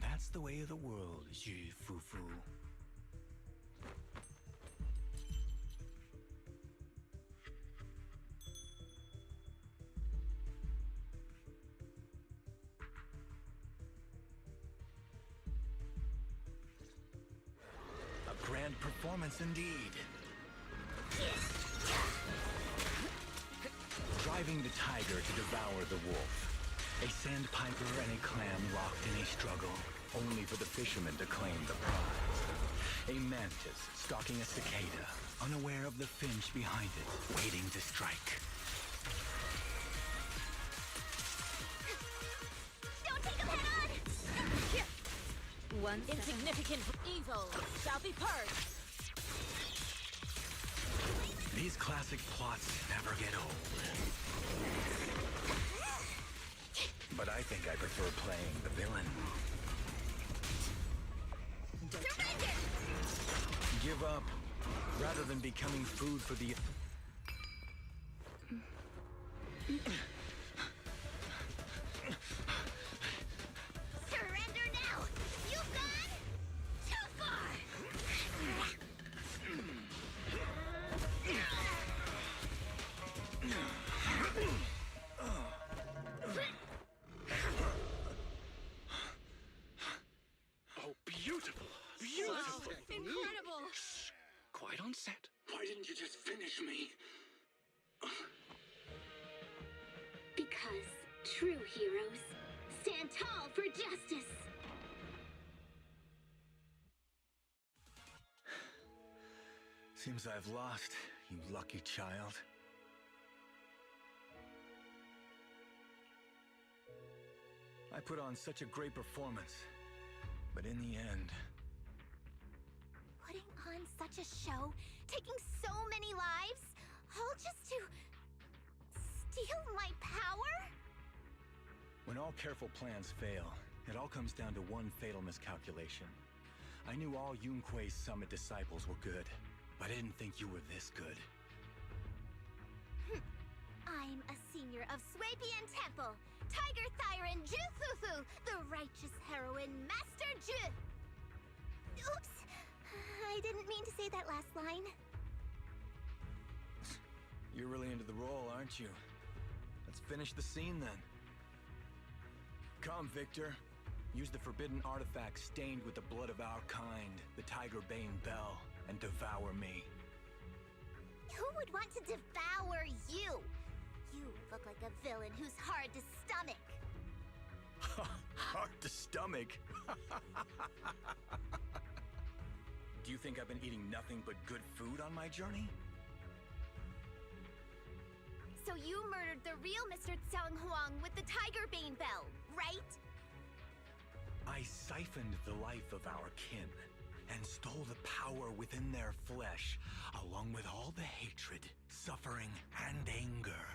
That's the way of the world, Ji Fufu. A grand performance indeed. Driving the tiger to devour the wolf. A sandpiper and a clam locked in a struggle, only for the fisherman to claim the prize. A mantis stalking a cicada, unaware of the finch behind it, waiting to strike. Don't take him head on! One insignificant evil shall be purged. These classic plots never get old. But I think I prefer playing the villain. Surrender! Give up. rather than becoming food for the... Surrender now! You've gone too far! Oh, beautiful! Beautiful! Wow, incredible! Quite on set. Why didn't you just finish me? Because true heroes stand tall for justice. Seems I've lost, you lucky child. I put on such a great performance, but in the end... Putting on such a show, taking so many lives, all just to steal my power? When all careful plans fail, it all comes down to one fatal miscalculation. I knew all Yunque's Summit disciples were good, but I didn't think you were this good. I'm a senior of Swabian Temple, Tiger Thyron Jufufu, the righteous heroine, Master Ju. Oops, I didn't mean to say that last line. You're really into the role, aren't you? Let's finish the scene then. Come, Victor. Use the forbidden artifact stained with the blood of our kind, the Tiger Bane Bell, and devour me. Who would want to devour you? You look like a villain who's hard to stomach. Hard to stomach? Do you think I've been eating nothing but good food on my journey? So you murdered the real Mr. Tsang Huang with the Tiger Bane Bell, right? I siphoned the life of our kin and stole the power within their flesh, along with all the hatred, suffering, and anger.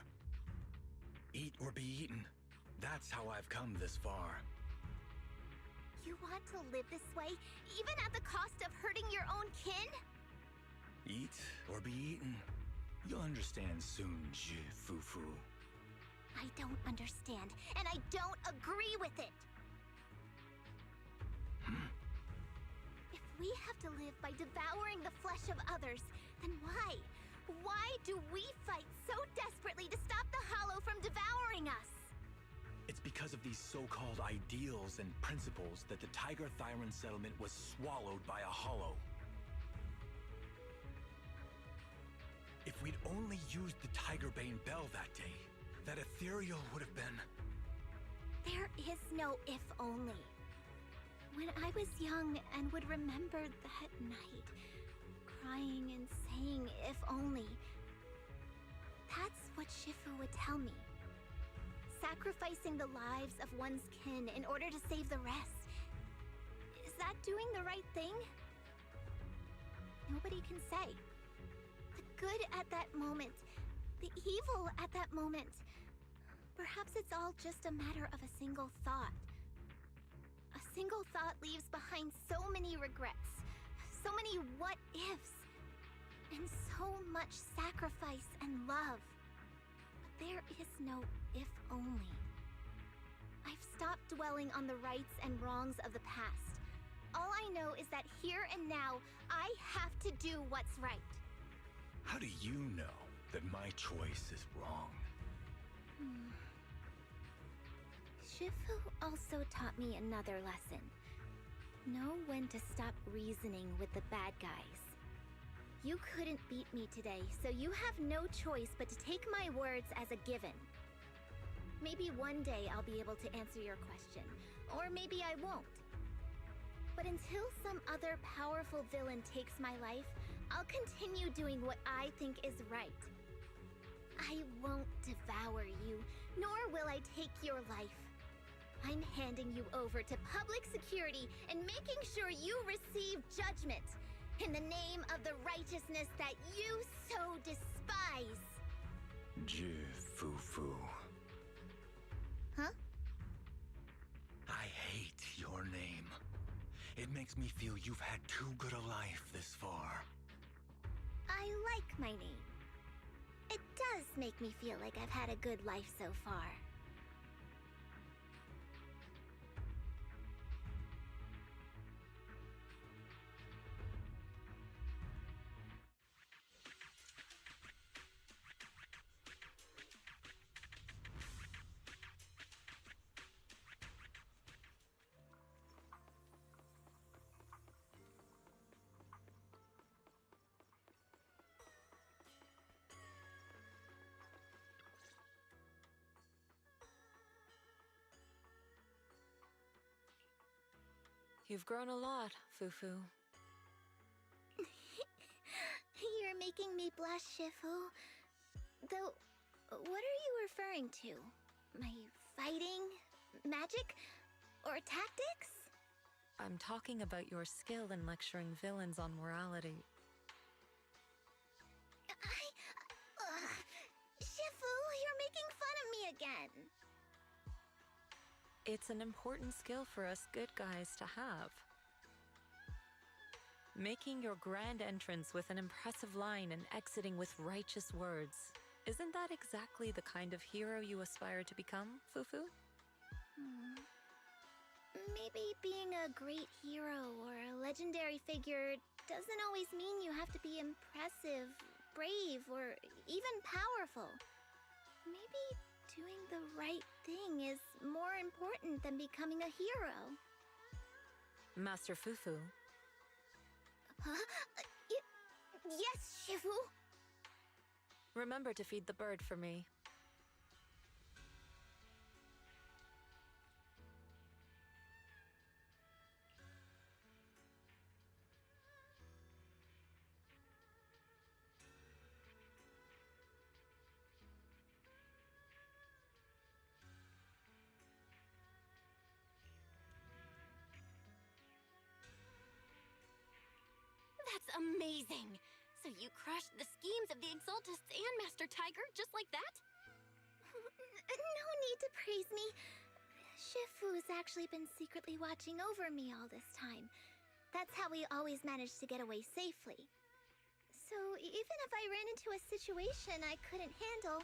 Eat or be eaten. That's how I've come this far. You want to live this way, even at the cost of hurting your own kin? Eat or be eaten. You'll understand soon, Ji Fufu. I don't understand, and I don't agree with it. If we have to live by devouring the flesh of others, then why? Why do we fight so desperately to stop the Hollow from devouring us? It's because of these so-called ideals and principles that the Tiger Thyron settlement was swallowed by a Hollow. If we'd only used the Tiger Bane Bell that day, that ethereal would have been... There is no if only. When I was young and would remember that night, crying and saying if only, that's what Shifu would tell me. Sacrificing the lives of one's kin in order to save the rest. Is that doing the right thing? Nobody can say. The good at that moment, the evil at that moment. Perhaps it's all just a matter of a single thought. A single thought leaves behind so many regrets, so many what-ifs, and so much sacrifice and love. But there is no if only. I've stopped dwelling on the rights and wrongs of the past. All I know is that here and now, I have to do what's right. How do you know that my choice is wrong? Shifu also taught me another lesson. Know when to stop reasoning with the bad guys. You couldn't beat me today, so you have no choice but to take my words as a given. Maybe one day I'll be able to answer your question, or maybe I won't. But until some other powerful villain takes my life, I'll continue doing what I think is right. I won't devour you, nor will I take your life. I'm handing you over to public security and making sure you receive judgment in the name of the righteousness that you so despise. Ji Fufu. Huh? I hate your name. It makes me feel you've had too good a life this far. I like my name. It does make me feel like I've had a good life so far. You've grown a lot, Fufu. You're making me blush, Shifu. Though, what are you referring to? My fighting? Magic? Or tactics? I'm talking about your skill in lecturing villains on morality. Shifu, you're making fun of me again. It's an important skill for us good guys to have. Making your grand entrance with an impressive line and exiting with righteous words. Isn't that exactly the kind of hero you aspire to become, Fufu? Maybe being a great hero or a legendary figure doesn't always mean you have to be impressive, brave, or even powerful. Maybe doing the right thing is more important than becoming a hero. Master Fufu. Huh? Yes, Shifu. Remember to feed the bird for me. That's amazing! So you crushed the schemes of the Exaltists and Master Tiger just like that? No need to praise me. Shifu's actually been secretly watching over me all this time. That's how we always managed to get away safely. So even if I ran into a situation I couldn't handle,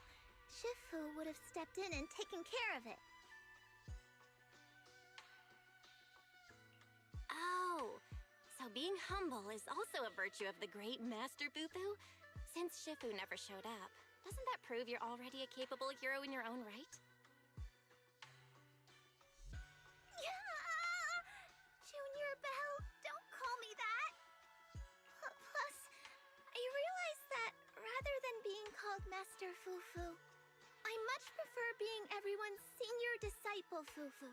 Shifu would have stepped in and taken care of it. Oh, so being humble is also a virtue of the great Master Fufu? Since Shifu never showed up, doesn't that prove you're already a capable hero in your own right? Junior Belle, don't call me that! Plus, I realized that rather than being called Master Fufu, I much prefer being everyone's senior disciple Fufu.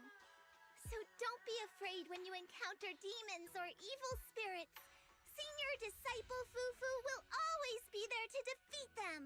So don't be afraid when you encounter demons or evil spirits. Senior disciple Fufu will always be there to defeat them.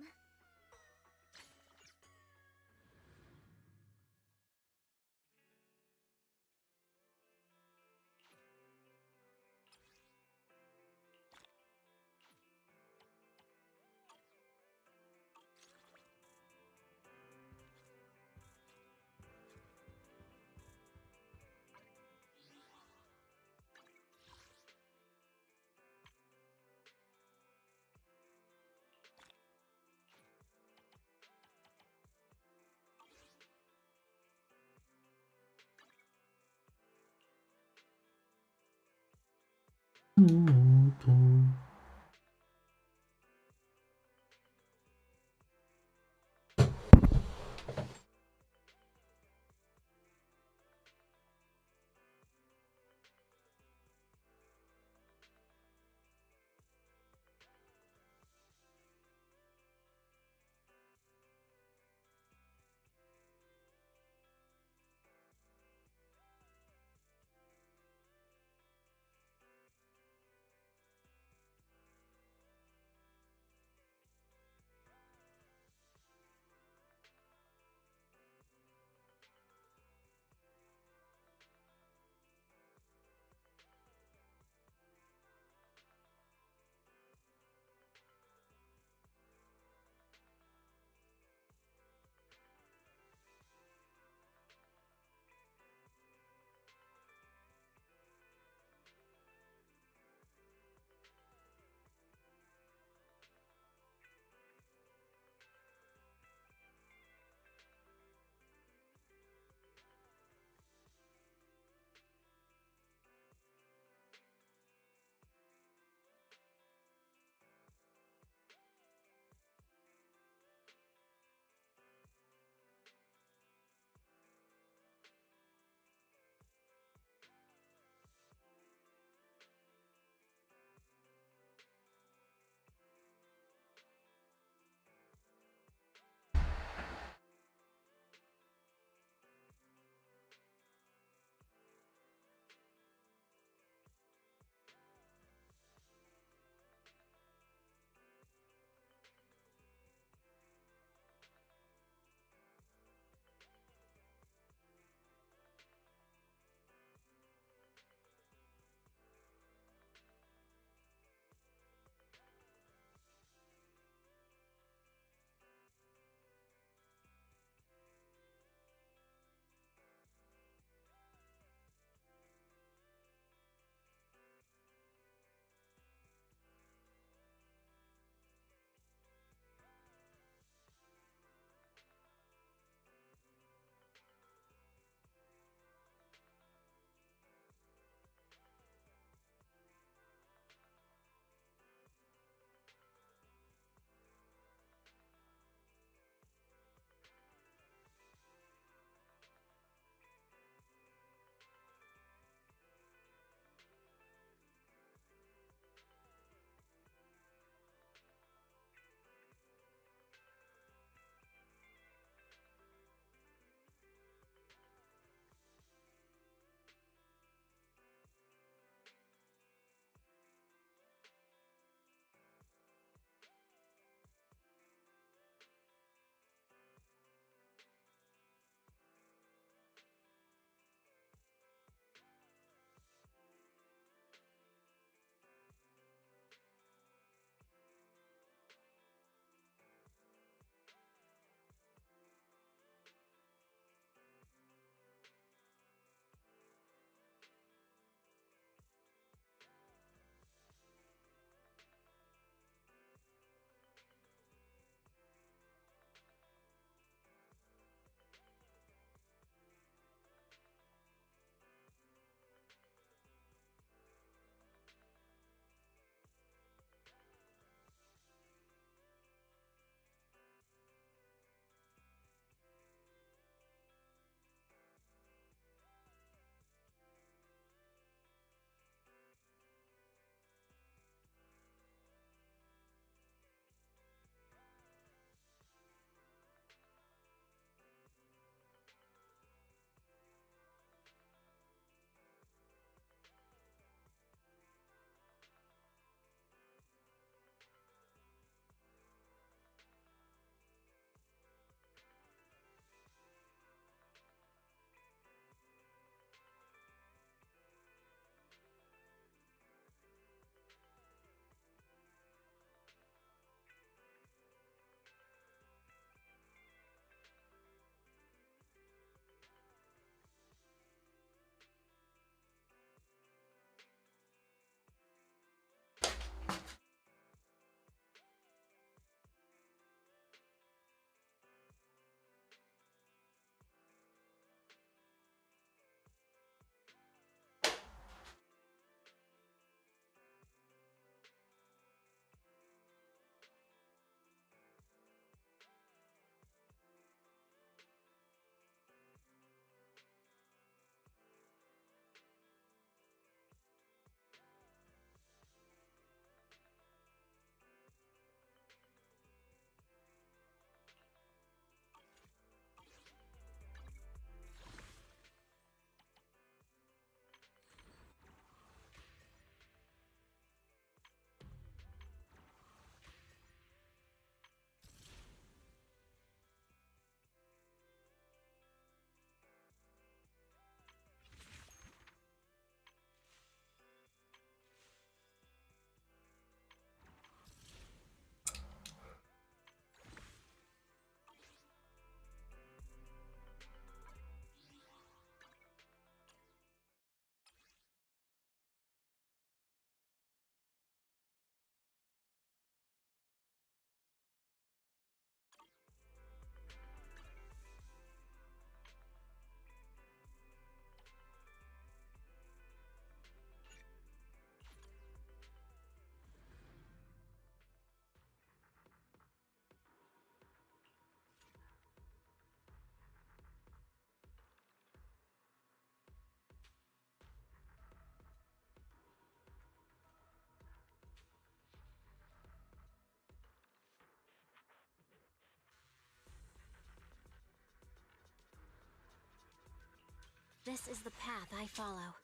This is the path I follow.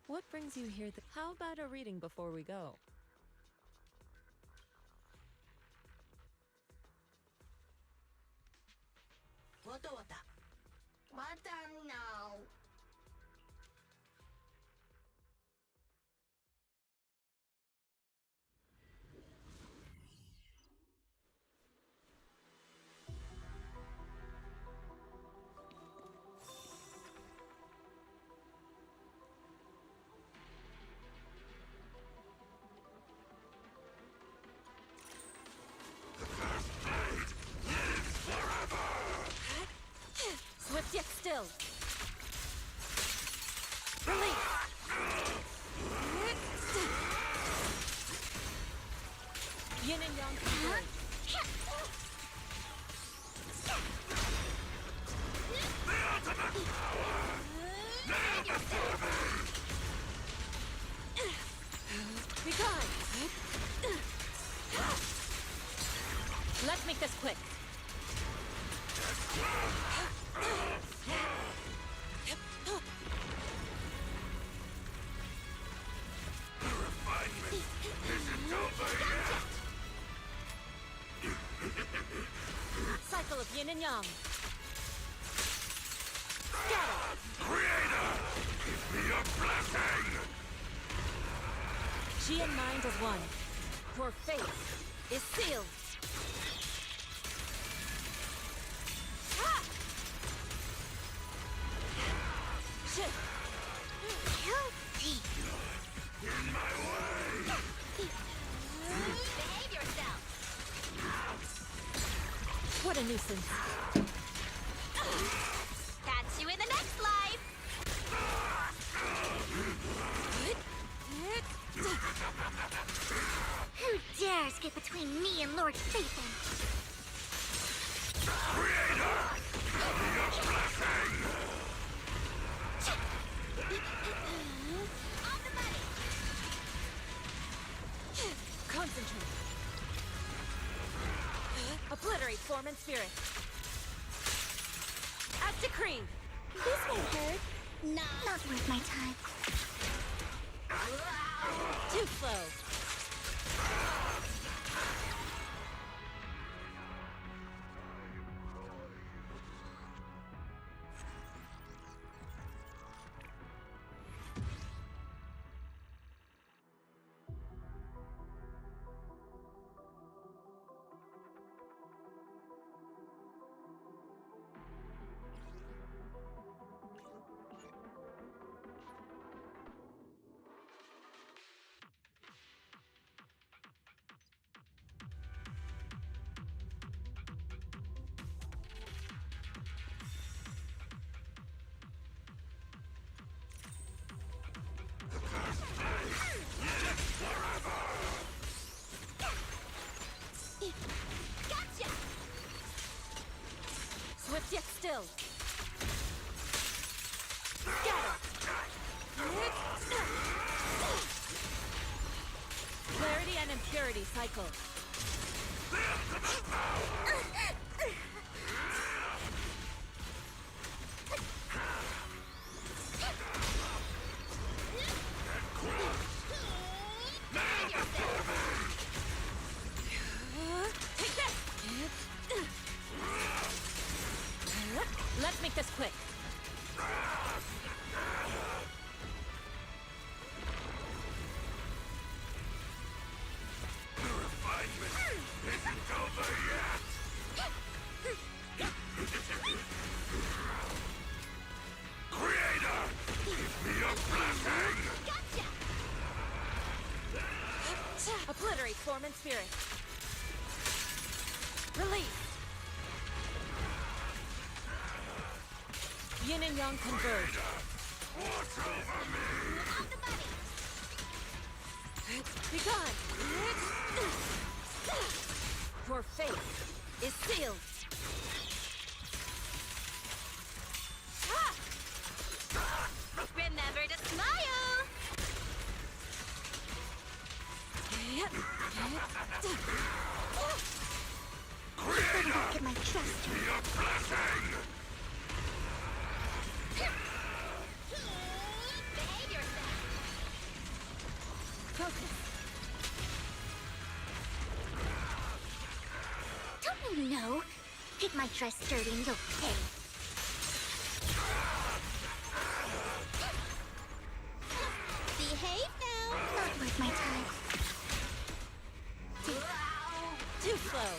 What brings you here? How about a reading before we go? Swift yet still. Release. Yin and Yang converge. Be gone. Let's make this quick. Cycle of yin and yang. Scatter. Creator, give me a blessing! Chi and mind as one. Your fate is sealed. Shift. In my way! Behave yourself! What a nuisance. Catch you in the next life! Who dares get between me and Lord Phaethon? Creator, give me a blessing! On the money! Concentrate. Obliterate form and spirit. As decreed. This won't hurt. Not worth my time. Too slow. Gotcha! Swift yet still. Scatter. Clarity and impurity cycle. Take this! Let's make this quick. The refinement isn't over yet! Creator, give me a blessing! Gotcha! Obliterate form and spirit. Release. Yin and yang converge. Watch over me! On the money! Be gone. Your fate is sealed. Remember to smile! Creator, Get my trust. give me a blessing! Don't you know? Get my dress dirty and you'll pay. Behave now. Not worth my time. Too slow.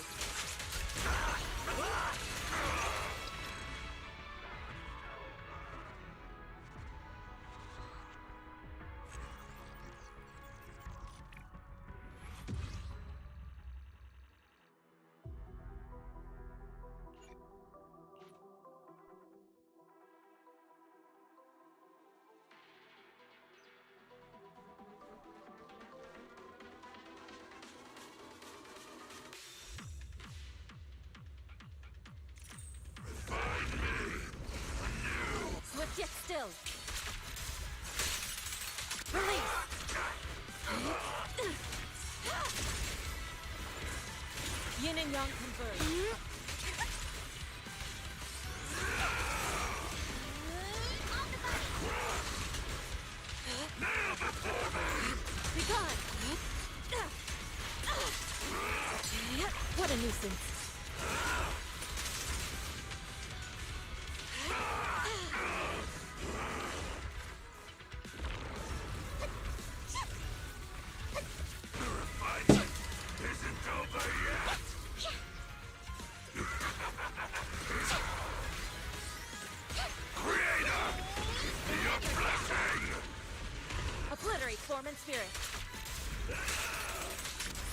Swift yet still. Release. Yin and yang converge. Be gone. What a nuisance. Obliterate form and spirit.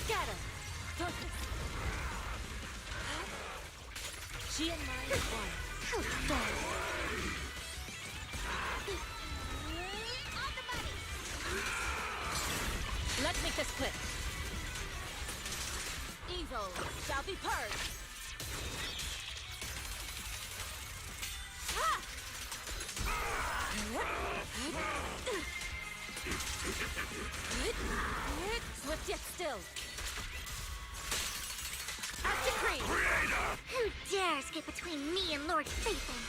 Scatter. Focus. She and mine is one. Let's make this quick. Evil shall be purged. Ha! Swift yet still. As decreed. Who dares get between me and Lord Phaethon?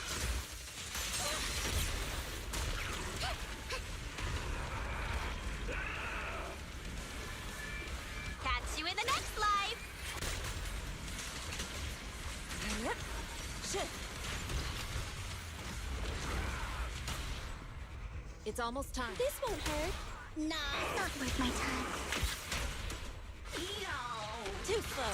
Catch you in the next life! Shift. It's almost time. This won't hurt. Nah, not worth my time. Too slow.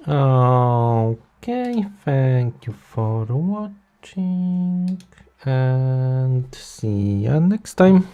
Okay, thank you for watching and see you next time.